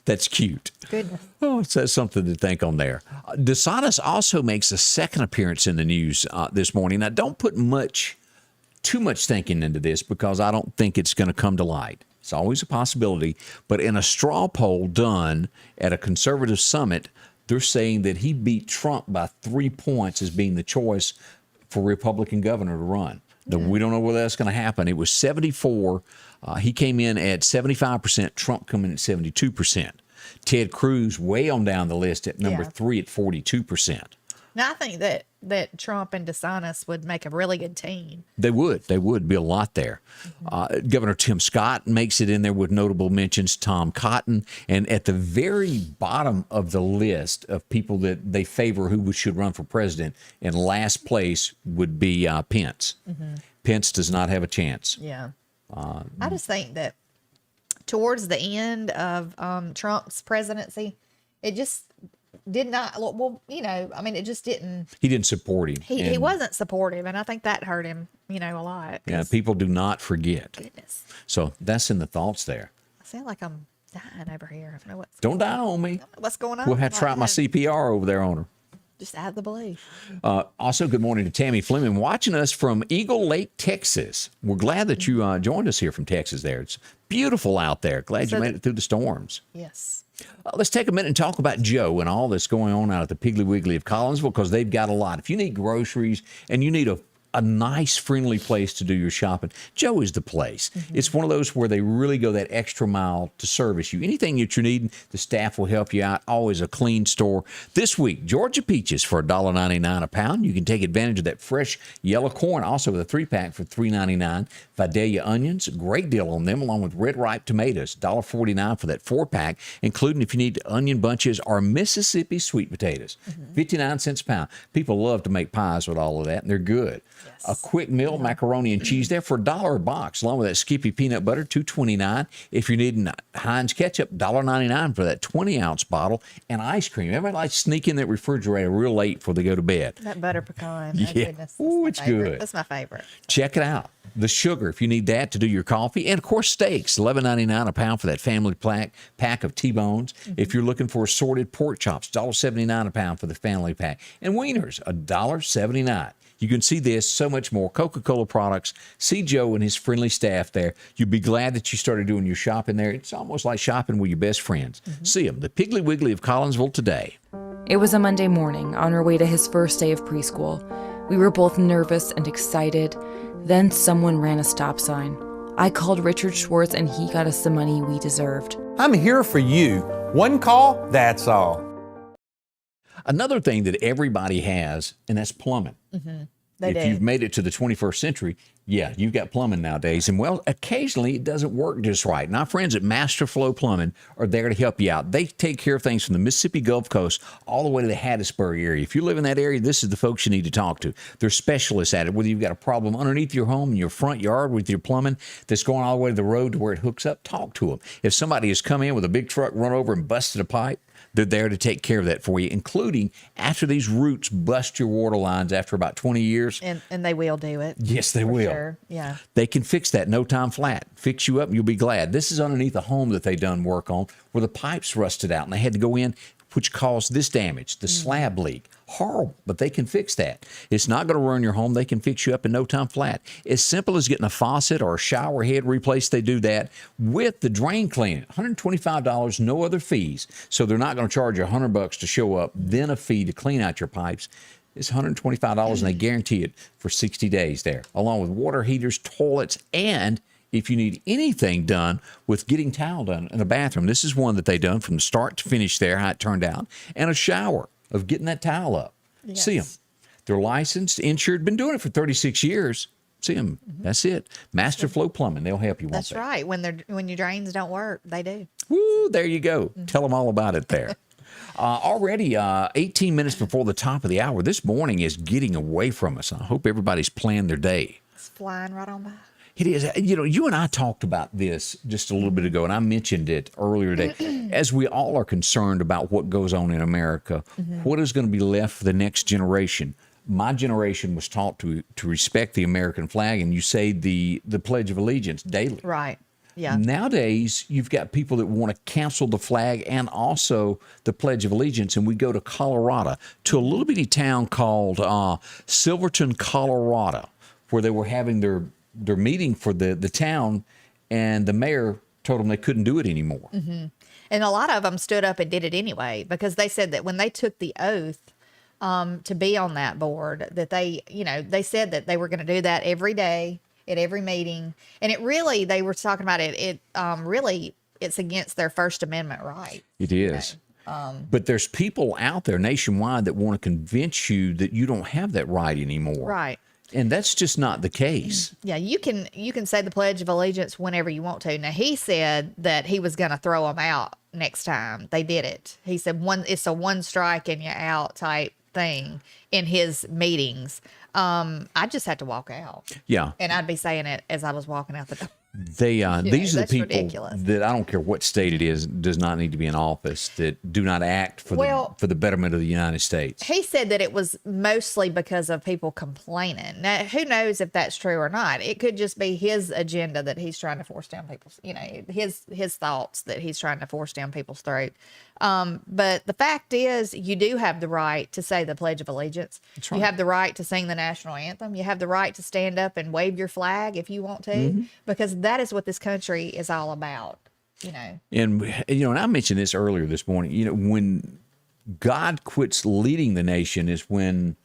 That's cute. Goodness. Oh, it says something to think on there. DeSantis also makes a second appearance in the news this morning. Now, don't put too much thinking into this because I don't think it's going to come to light. It's always a possibility. But in a straw poll done at a conservative summit, they're saying that he beat Trump by 3 points as being the choice for Republican governor to run. Now, we don't know whether that's going to happen. It was 74. He came in at 75%. Trump coming in at 72%. Ted Cruz way on down the list at number 3 at 42%. Now, I think that Trump and DeSantis would make a really good team. They would. Be a lot there. Governor Tim Scott makes it in there with notable mentions, Tom Cotton. And at the very bottom of the list of people that they favor who should run for president, in last place would be Pence. Pence does not have a chance. Yeah. I just think that towards the end of Trump's presidency, it just did not, it just didn't. He didn't support him. He wasn't supportive, and I think that hurt him, a lot. Yeah, people do not forget. Goodness. So that's in the thoughts there. I sound like I'm dying over here. I don't know what's Don't die on me. I don't know what's going on. We'll have to try my CPR over there on her. Just out of the blue. Also, good morning to Tammy Fleming watching us from Eagle Lake, Texas. We're glad that you joined us here from Texas there. It's beautiful out there. Glad you made it through the storms. Yes. Let's take a minute and talk about Joe and all that's going on out at the Piggly Wiggly of Collinsville, because they've got a lot. If you need groceries and you need a nice, friendly place to do your shopping, Joe is the place. It's one of those where they really go that extra mile to service you. Anything that you're needing, the staff will help you out. Always a clean store. This week, Georgia peaches for $1.99 a pound. You can take advantage of that fresh yellow corn, also with a 3-pack for $3.99. Vidalia onions, great deal on them, along with red ripe tomatoes, $1.49 for that 4-pack, including if you need onion bunches or Mississippi sweet potatoes, 59 cents a pound. People love to make pies with all of that, and they're good. A quick meal, macaroni and cheese there for $1 a box, along with that Skippy peanut butter, $2.29. If you're needing Heinz ketchup, $1.99 for that 20-ounce bottle, and ice cream. Everybody likes to sneak in that refrigerator real late before they go to bed. That butter pecan. Yeah. Oh, goodness. Ooh, it's good. That's my favorite. Check it out. The sugar, if you need that to do your coffee. And, of course, steaks, $11.99 a pound for that family pack of T-bones. If you're looking for assorted pork chops, $1.79 a pound for the family pack. And wieners, $1.79. You can see this, so much more. Coca-Cola products. See Joe and his friendly staff there. You'll be glad that you started doing your shopping there. It's almost like shopping with your best friends. See them, the Piggly Wiggly of Collinsville today. It was a Monday morning on our way to his first day of preschool. We were both nervous and excited. Then someone ran a stop sign. I called Richard Schwartz and he got us the money we deserved. I'm here for you. One call, that's all. Another thing that everybody has, and that's plumbing. If you've made it to the 21st century, yeah, you've got plumbing nowadays. And, well, occasionally it doesn't work just right. And our friends at Master Flow Plumbing are there to help you out. They take care of things from the Mississippi Gulf Coast all the way to the Hattiesburg area. If you live in that area, this is the folks you need to talk to. They're specialists at it. Whether you've got a problem underneath your home, in your front yard with your plumbing that's going all the way to the road to where it hooks up, talk to them. If somebody has come in with a big truck, run over and busted a pipe, they're there to take care of that for you, including after these roots bust your water lines after about 20 years. And they will do it. Yes, they will. Sure. Yeah. They can fix that no time flat. Fix you up and you'll be glad. This is underneath a home that they done work on where the pipes rusted out and they had to go in, which caused this damage, the slab leak. Horrible, but they can fix that. It's not going to ruin your home. They can fix you up in no time flat. As simple as getting a faucet or a shower head replaced, they do that with the drain cleaning. $125, no other fees. So they're not going to charge you $100 to show up, then a fee to clean out your pipes. It's $125 and they guarantee it for 60 days there, along with water heaters, toilets, and if you need anything done with getting tile done in a bathroom, this is one that they done from start to finish there, how it turned out, and a shower of getting that tile up. Yes. See them. They're licensed, insured, been doing it for 36 years. See them. That's it. Master Flow Plumbing. They'll help you. That's right. When your drains don't work, they do. Woo, there you go. Tell them all about it there. Already 18 minutes before the top of the hour. This morning is getting away from us. I hope everybody's planned their day. It's flying right on by. It is. You know, you and I talked about this just a little bit ago, and I mentioned it earlier today. As we all are concerned about what goes on in America, what is going to be left for the next generation? My generation was taught to respect the American flag, and you say the Pledge of Allegiance daily. Right. Yeah. Nowadays, you've got people that want to cancel the flag and also the Pledge of Allegiance, and we go to Colorado, to a little bitty town called Silverton, Colorado, where they were having their meeting for the town, and the mayor told them they couldn't do it anymore. And a lot of them stood up and did it anyway, because they said that when they took the oath to be on that board, that they said that they were going to do that every day at every meeting. And it really, they were talking about it really, it's against their First Amendment right. It is. But there's people out there nationwide that want to convince you that you don't have that right anymore. Right. And that's just not the case. Yeah, you can say the Pledge of Allegiance whenever you want to. Now, he said that he was going to throw them out next time they did it. He said it's a one strike and you're out type thing in his meetings. I just had to walk out. Yeah. And I'd be saying it as I was walking out the door. These are the people ridiculous. that I don't care what state it is, does not need to be in office, that do not act for the betterment of the United States. He said that it was mostly because of people complaining. Now, who knows if that's true or not? It could just be his agenda that he's trying to force down people's, his thoughts that he's trying to force down people's throat. But the fact is, you do have the right to say the Pledge of Allegiance. That's right. You have the right to sing the national anthem. You have the right to stand up and wave your flag if you want to, because that is what this country is all about. And I mentioned this earlier this morning. When God quits leading the nation is when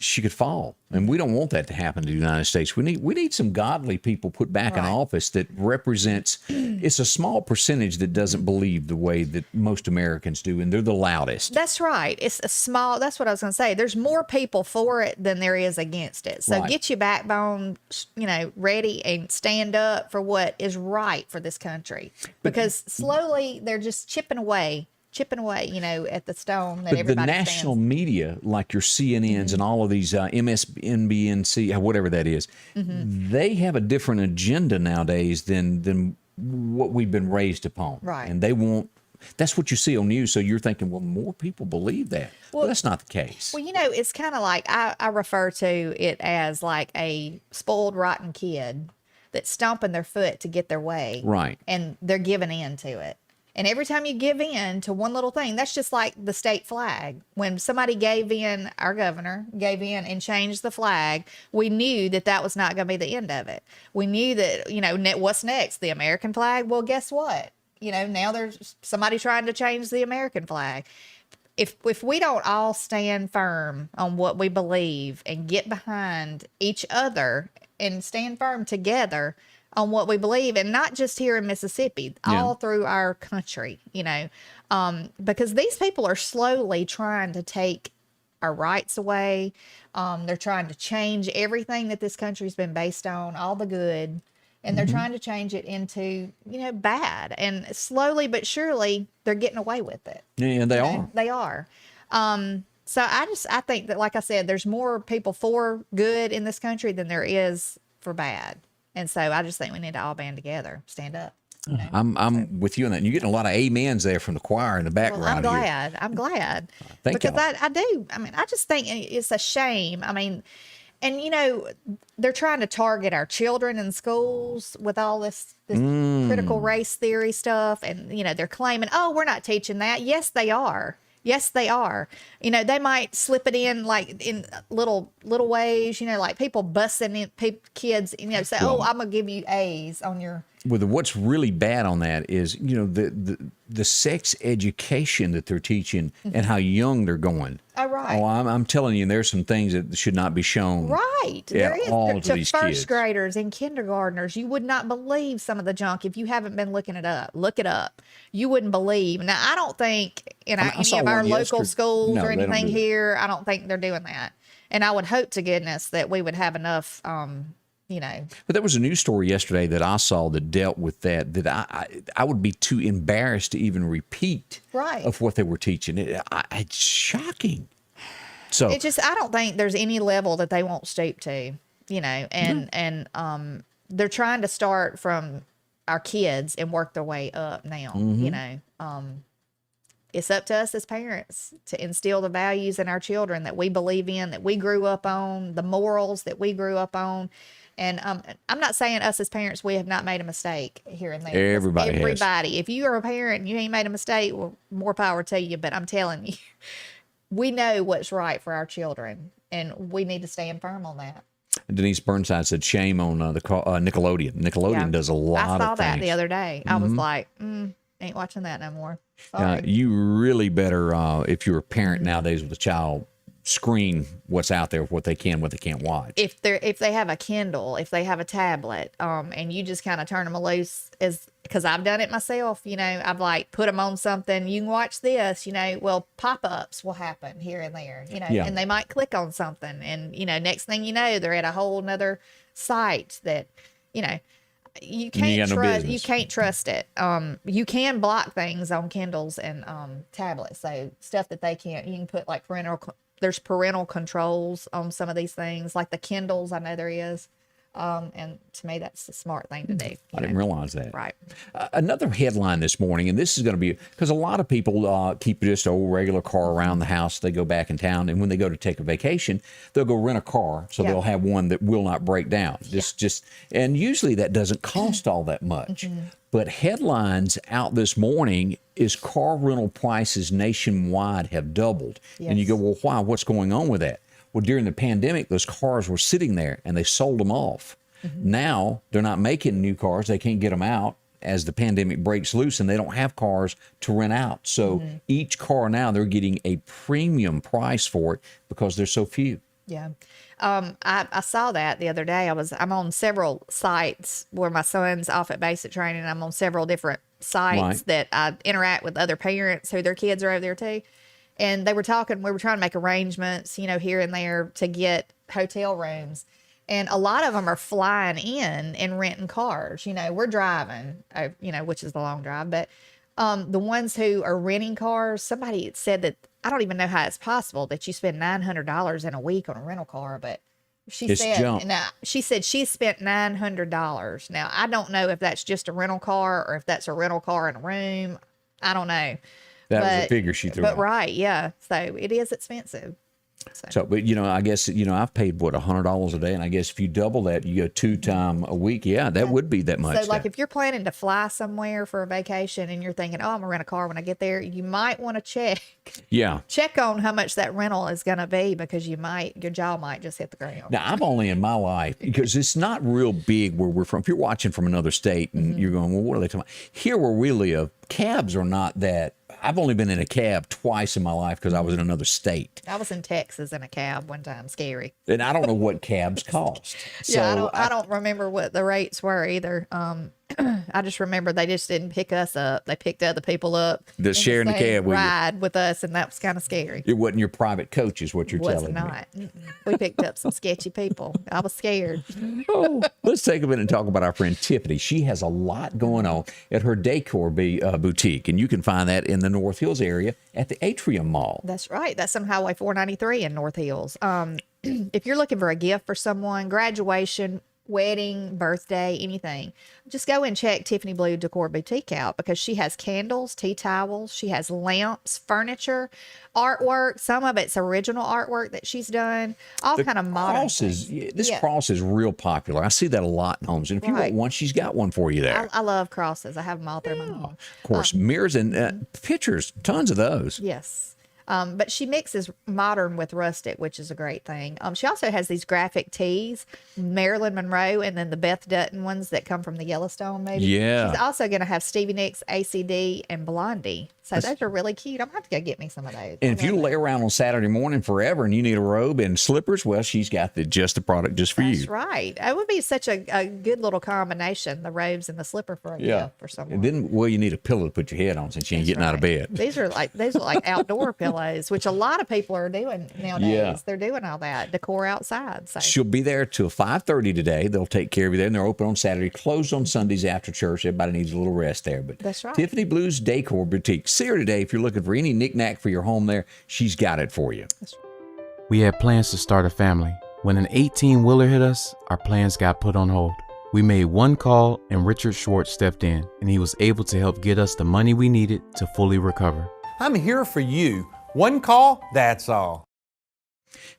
she could fall. And we don't want that to happen to the United States. We need some godly people put back in office that represents, it's a small percentage that doesn't believe the way that most Americans do, and they're the loudest. That's right. It's a small, that's what I was going to say. There's more people for it than there is against it. So get your backbone, ready and stand up for what is right for this country. Because slowly they're just chipping away, at the stone that everybody the national stands. media, like your CNNs and all of these MSNBC, whatever that is, they have a different agenda nowadays than what we've been raised upon. Right. And they want, that's what you see on news. So you're thinking, well, more people believe that. Well, that's not the case. Well, it's kind of like, I refer to it as like a spoiled, rotten kid that's stomping their foot to get their way. Right. And they're giving in to it. And every time you give in to one little thing, that's just like the state flag. When somebody gave in, our governor gave in and changed the flag, we knew that was not going to be the end of it. We knew that, what's next? The American flag? Well, guess what? Now there's somebody trying to change the American flag. If we don't all stand firm on what we believe and get behind each other and stand firm together on what we believe, and not just here in Mississippi, all through our country, because these people are slowly trying to take our rights away. They're trying to change everything that this country's been based on, all the good, and they're trying to change it into, bad. And slowly but surely, they're getting away with it. Yeah, they are. They are. So I think that, like I said, there's more people for good in this country than there is for bad. And so I just think we need to all band together, stand up. I'm with you on that. And you're getting a lot of amens there from the choir in the background. Well, I'm glad. Thank you. Because I do. I just think it's a shame. And they're trying to target our children in schools with all this critical race theory stuff. And, they're claiming, we're not teaching that. Yes, they are. Yes, they are. They might slip it in like in little ways, like people busing in kids, say, I'm going to give you A's on your. Well, what's really bad on that is, the sex education that they're teaching and how young they're going. Oh, right. Oh, I'm telling you, there's some things that should not be shown. Right. There is. All to these first kids. Graders and kindergartners, you would not believe some of the junk if you haven't been looking it up. Look it up. You wouldn't believe. Now, I don't think in any of our local schools or anything here, I don't think they're doing that. And I would hope to goodness that we would have enough, But there was a news story yesterday that I saw that dealt with that I would be too embarrassed to even repeat of what they were teaching. It's shocking. So it just, I don't think there's any level that they won't stoop to, and they're trying to start from our kids and work their way up now, It's up to us as parents to instill the values in our children that we believe in, that we grew up on, the morals that we grew up on. And I'm not saying us as parents, we have not made a mistake here and there. Everybody has. If you are a parent and you ain't made a mistake, well, more power to you. But I'm telling you, we know what's right for our children, and we need to stand firm on that. Denise Burnside said, shame on Nickelodeon. Nickelodeon does a lot of things. I saw that the other day. I was like, ain't watching that no more. You really better, if you're a parent nowadays with a child, screen what's out there, what they can, what they can't watch. If they have a Kindle, if they have a tablet, and you just kind of turn them loose, because I've done it myself, I've like put them on something, you can watch this, well, pop-ups will happen here and there, and they might click on something, and, next thing you know, they're at a whole nother site that, you can't trust it. You can block things on Kindles and tablets, so stuff that they can't. You can put like there's parental controls on some of these things, like the Kindles. I know there is, and to me that's the smart thing to do. I didn't realize that. Right. Another headline this morning, and this is going to be because a lot of people keep just an old regular car around the house. They go back in town, and when they go to take a vacation, they'll go rent a car, so they'll have one that will not break down. And usually that doesn't cost all that much. But headlines out this morning is car rental prices nationwide have doubled. And you go, well, why? What's going on with that? Well, during the pandemic, those cars were sitting there and they sold them off. Now they're not making new cars. They can't get them out as the pandemic breaks loose, and they don't have cars to rent out. So each car now, they're getting a premium price for it because there's so few. Yeah. I saw that the other day. I'm on several sites where my son's off at basic training. I'm on several different sites that I interact with other parents who their kids are over there too. And we were trying to make arrangements, here and there to get hotel rooms. And a lot of them are flying in and renting cars. We're driving, which is the long drive. But the ones who are renting cars, somebody said that, I don't even know how it's possible that you spend $900 in a week on a rental car. But she said she spent $900. Now, I don't know if that's just a rental car or if that's a rental car in a room. I don't know. That was a figure she threw out. Right, yeah. So it is expensive. So, but I guess I've paid $100 a day, and I guess if you double that, you go 2 times a week. Yeah, that would be that much. So, like if you're planning to fly somewhere for a vacation, and you're thinking, "Oh, I'm gonna rent a car when I get there," you might want to check. Yeah. Check on how much that rental is gonna be, because your jaw might just hit the ground. Now, I'm only in my life, because it's not real big where we're from. If you're watching from another state and you're going, well, what are they talking about? Here where we live, cabs are not that. I've only been in a cab twice in my life because I was in another state. I was in Texas in a cab one time. Scary. And I don't know what cabs cost. So I don't remember what the rates were either. I just remember they just didn't pick us up. They picked other people up. Just sharing the cab with you. Ride with us, and that was kind of scary. It wasn't your private coach, is what you're telling me. Was not. We picked up some sketchy people. I was scared. Let's take a minute and talk about our friend Tiffany. She has a lot going on at her decor boutique, and you can find that in the North Hills area at the Atrium Mall. That's right. That's on Highway 493 in North Hills. If you're looking for a gift for someone, graduation, wedding, birthday, anything, just go and check Tiffany Blue Decor Boutique out, because she has candles, tea towels, she has lamps, furniture, artwork. Some of it's original artwork that she's done, all kind of modern crosses. This cross is real popular. I see that a lot in homes, and if you want one, she's got one for you there. I love crosses. I have them all through my home. Of course, mirrors and pictures, tons of those. Yes. But she mixes modern with rustic, which is a great thing. She also has these graphic tees, Marilyn Monroe, and then the Beth Dutton ones that come from the Yellowstone movie. Yeah. She's also going to have Stevie Nicks, ACD, and Blondie. So those are really cute. I'm going to have to go get me some of those. And if you lay around on Saturday morning forever and you need a robe and slippers, well, she's got just the product just for you. That's right. It would be such a good little combination, the robes and the slipper for a gift for someone. And then, well, you need a pillow to put your head on since you ain't getting out of bed. These are like outdoor pillows, which a lot of people are doing nowadays. Yeah. They're doing all that decor outside. So she'll be there till 5:30 today. They'll take care of you there, and they're open on Saturday, closed on Sundays after church. Everybody needs a little rest there. But that's right. Tiffany Blue's Decor Boutique. See her today if you're looking for any knick-knack for your home there. She's got it for you. We had plans to start a family. When an 18-wheeler hit us, our plans got put on hold. We made one call, and Richard Schwartz stepped in, and he was able to help get us the money we needed to fully recover. I'm here for you. One call, that's all.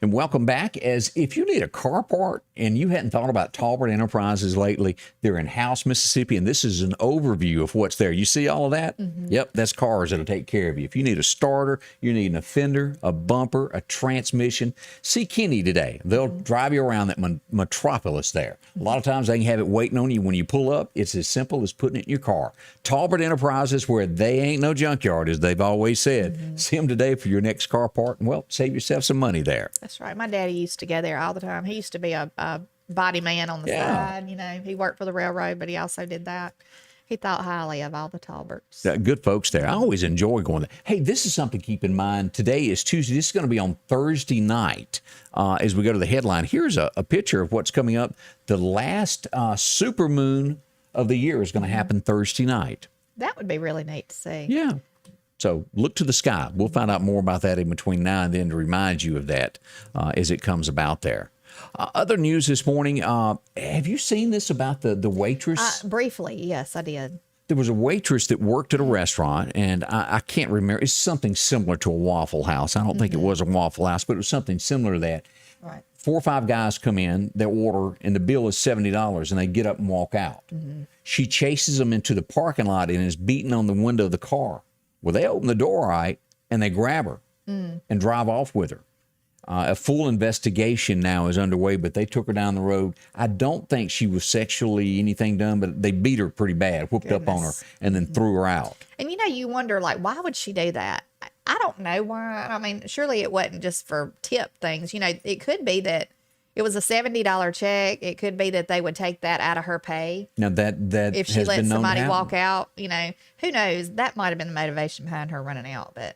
And welcome back. As if you need a car part and you hadn't thought about Talbert Enterprises lately, they're in House, Mississippi, and this is an overview of what's there. You see all of that? Mm-hmm. Yep, that's cars that'll take care of you. If you need a starter, you need an fender, a bumper, a transmission, see Kenny today. They'll drive you around that metropolis there. A lot of times they can have it waiting on you when you pull up. It's as simple as putting it in your car. Talbert Enterprises, where they ain't no junkyard, as they've always said. Mm-hmm. See them today for your next car part, and well, save yourself some money there. That's right. My daddy used to go there all the time. He used to be a body man on the side. He worked for the railroad, but he also did that. He thought highly of all the Talberts. Good folks there. I always enjoy going there. Hey, this is something to keep in mind. Today is Tuesday. This is going to be on Thursday night as we go to the headline. Here's a picture of what's coming up. The last supermoon of the year is going to happen Thursday night. That would be really neat to see. Yeah. So look to the sky. We'll find out more about that in between now and then to remind you of that as it comes about there. Other news this morning. Have you seen this about the waitress? Briefly, yes, I did. There was a waitress that worked at a restaurant, and I can't remember. It's something similar to a Waffle House. I don't think it was a Waffle House, but it was something similar to that. Right. 4 or 5 guys come in, they order, and the bill is $70, and they get up and walk out. Mm-hmm. She chases them into the parking lot and is beating on the window of the car. Well, they open the door right, and they grab her and drive off with her. A full investigation now is underway, but they took her down the road. I don't think she was sexually anything done, but they beat her pretty bad, whooped up on her, and then threw her out. And you wonder, why would she do that? I don't know why. I mean, surely it wasn't just for tip things. You know, it could be that it was a $70 check. It could be that they would take that out of her pay. Now that if she has let been known to somebody happen. walk out, you know, who knows? That might have been the motivation behind her running out. But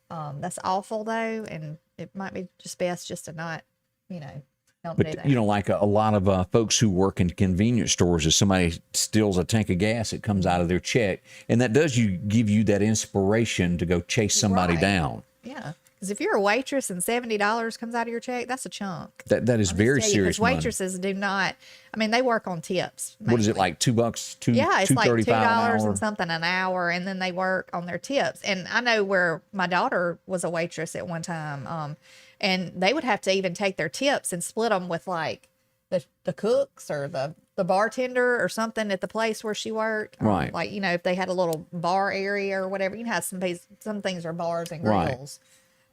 that's awful, though, and it might be just best just to not, you know, don't do But that. you know, like a lot of folks who work in convenience stores, if somebody steals a tank of gas, it comes out of their check, and that does give you that inspiration to go chase somebody Right. down. Yeah. Because if you're a waitress and $70 comes out of your check, that's a chunk. That is very serious money. Waitresses do not. I mean, they work on tips. What is it, mainly. like $2? Yeah, it's like $2.35 an $2 hour? and something an hour, and then they work on their tips. And I know where my daughter was a waitress at one time, and they would have to even take their tips and split them with like the cooks or the bartender or something at the place where she worked. Right. Like, you know, if they had a little bar area or whatever, you know how some things are bars and Right. grills.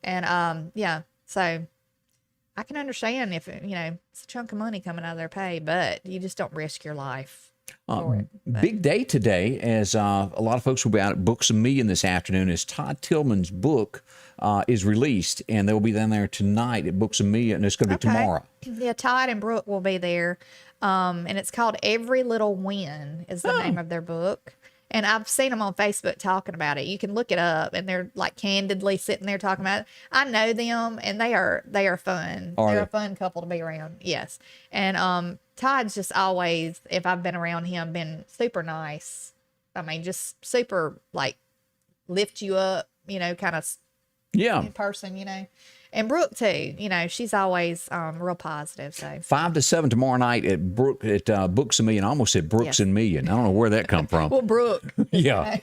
And yeah, so I can understand if, you know, it's a chunk of money coming out of their pay, but you just don't risk your life for it. But- Big day today, as a lot of folks will be out at Books A Million this afternoon, as Todd Tillman's book is released, and they'll be down there tonight at Books A Million, and it's going to be tomorrow. Yeah, Todd and Brooke will be there. And it's called Every Little Win is the name of their book. And I've seen them on Facebook talking about it. You can look it up, and they're like candidly sitting there talking about it. I know them, and they are fun. Are They're they? a fun couple to be around. Yes. And Todd's just always, if I've been around him, been super nice. I mean, just super like lift you up, you know, kind of Yeah. person, you know. And Brooke too, you know, she's always real positive. So 5 to 7 tomorrow night at Books A Million. I almost said Brooks Yes. and Million. I don't know where that come from. well, Brooke. Yeah.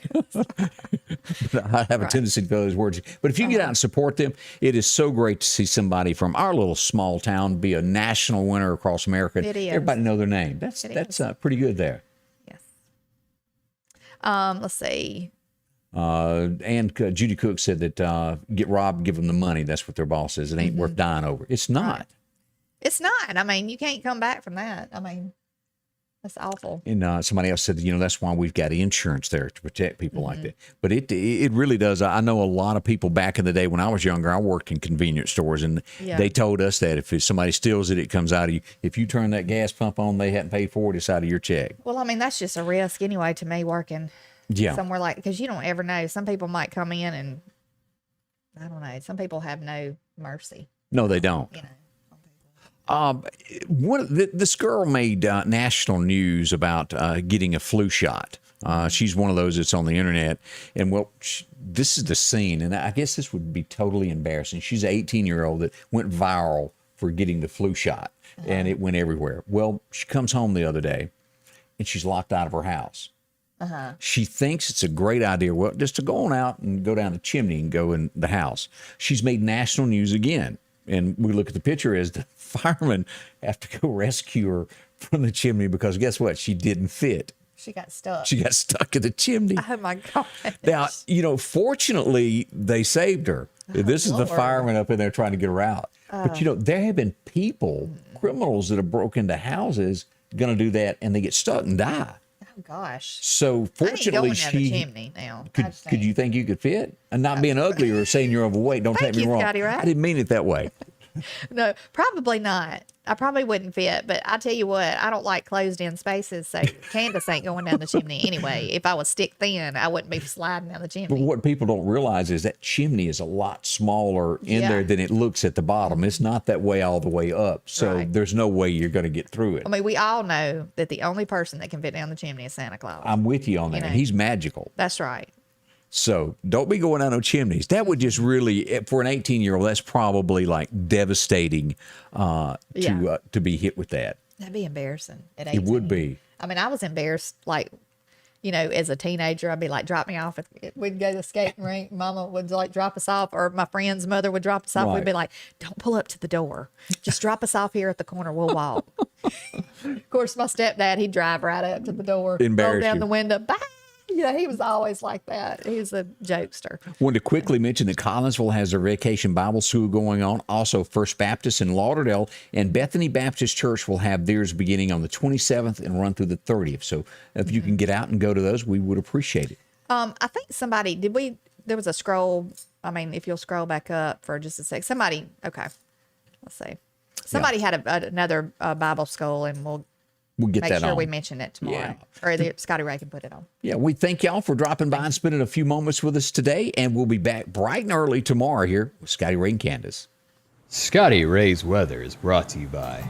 I have a tendency to go those words. But if you get out and support them, it is so great to see somebody from our little small town be a national winner across America. It is. Everybody know their name. That's pretty good there. Yes. Let's see. And Judy Cook said that get Rob, give them the money. That's what their boss says. It ain't worth dying over. It's not. Right. It's not. I mean, you can't come back from that. I mean, that's awful. And somebody else said, you know, that's why we've got insurance there to protect people like that. But it really does. I know a lot of people back in the day when I was younger, I worked in convenience stores, and they told us that if somebody steals it, it comes out of you. If you turn that gas pump on, they hadn't paid for it, it's out of your check. Well, I mean, that's just a risk anyway to me working somewhere like, because you don't ever know. Some people might come in and, I don't know, some people have no mercy. No, they don't. You know. This girl made national news about getting a flu shot. She's one of those that's on the internet. And, well, this is the scene. And I guess this would be totally embarrassing. She's an 18-year-old that went viral for getting the flu shot. And it went everywhere. Well, she comes home the other day, and she's locked out of her house. She thinks it's a great idea, well, just to go on out and go down the chimney and go in the house. She's made national news again. And we look at the picture as the firemen have to go rescue her from the chimney because guess what? She didn't fit. She got stuck. She got stuck in the chimney. Oh, my God. Now, you know, fortunately, they saved her. This is the firemen up in there trying to get her out. But, you know, there have been people, criminals that have broken into houses, going to do that, and they get stuck and die. Oh, gosh. So fortunately, I ain't going down the chimney now. Could you think you could fit? And not being ugly or saying you're overweight. Don't take me wrong. Scotty Ray. I didn't mean it that way. No, probably not. I probably wouldn't fit, but I tell you what, I don't like closed-in spaces, so Candace ain't going down the chimney anyway. If I was stick thin, I wouldn't be sliding down the But chimney. what people don't realize is that chimney is a lot smaller in there than it looks at the bottom. It's not that way all the way up. So there's no way you're going to get through it. I mean, we all know that the only person that can fit down the chimney is Santa Claus. I'm with you on that. know. He's magical. That's right. So don't be going down no chimneys. That would just really, for an 18-year-old, that's probably like devastating to be hit with that. That'd be embarrassing at 18. It would be. I mean, I was embarrassed, like, you know, as a teenager. I'd be like, drop me off. We'd go to the skating rink. Mama would like drop us off, or my friend's mother would drop us off. Right. We'd be like, don't pull up to the door. Just drop us off here at the corner. We'll walk. Of course, my stepdad, he'd drive right up to the door, Embarrass roll down you. the window. Bye. You know, he was always like that. He was a jokester. Wanted to quickly mention that Collinsville has their Vacation Bible School going on. Also, First Baptist in Lauderdale and Bethany Baptist Church will have theirs beginning on the 27th and run through the 30th. So if you can get out and go to those, we would appreciate it. I think somebody, there was a scroll I mean, if you'll scroll back up for just a sec. Somebody, okay, let's see. Somebody had another Bible school, and we'll get make that sure on. we mention it tomorrow. Or Scotty Ray can put it on. Yeah, we thank y'all for dropping by and spending a few moments with us today, and we'll be back bright and early tomorrow here with Scotty Ray and Candace. Scotty Ray's Weather is brought to you by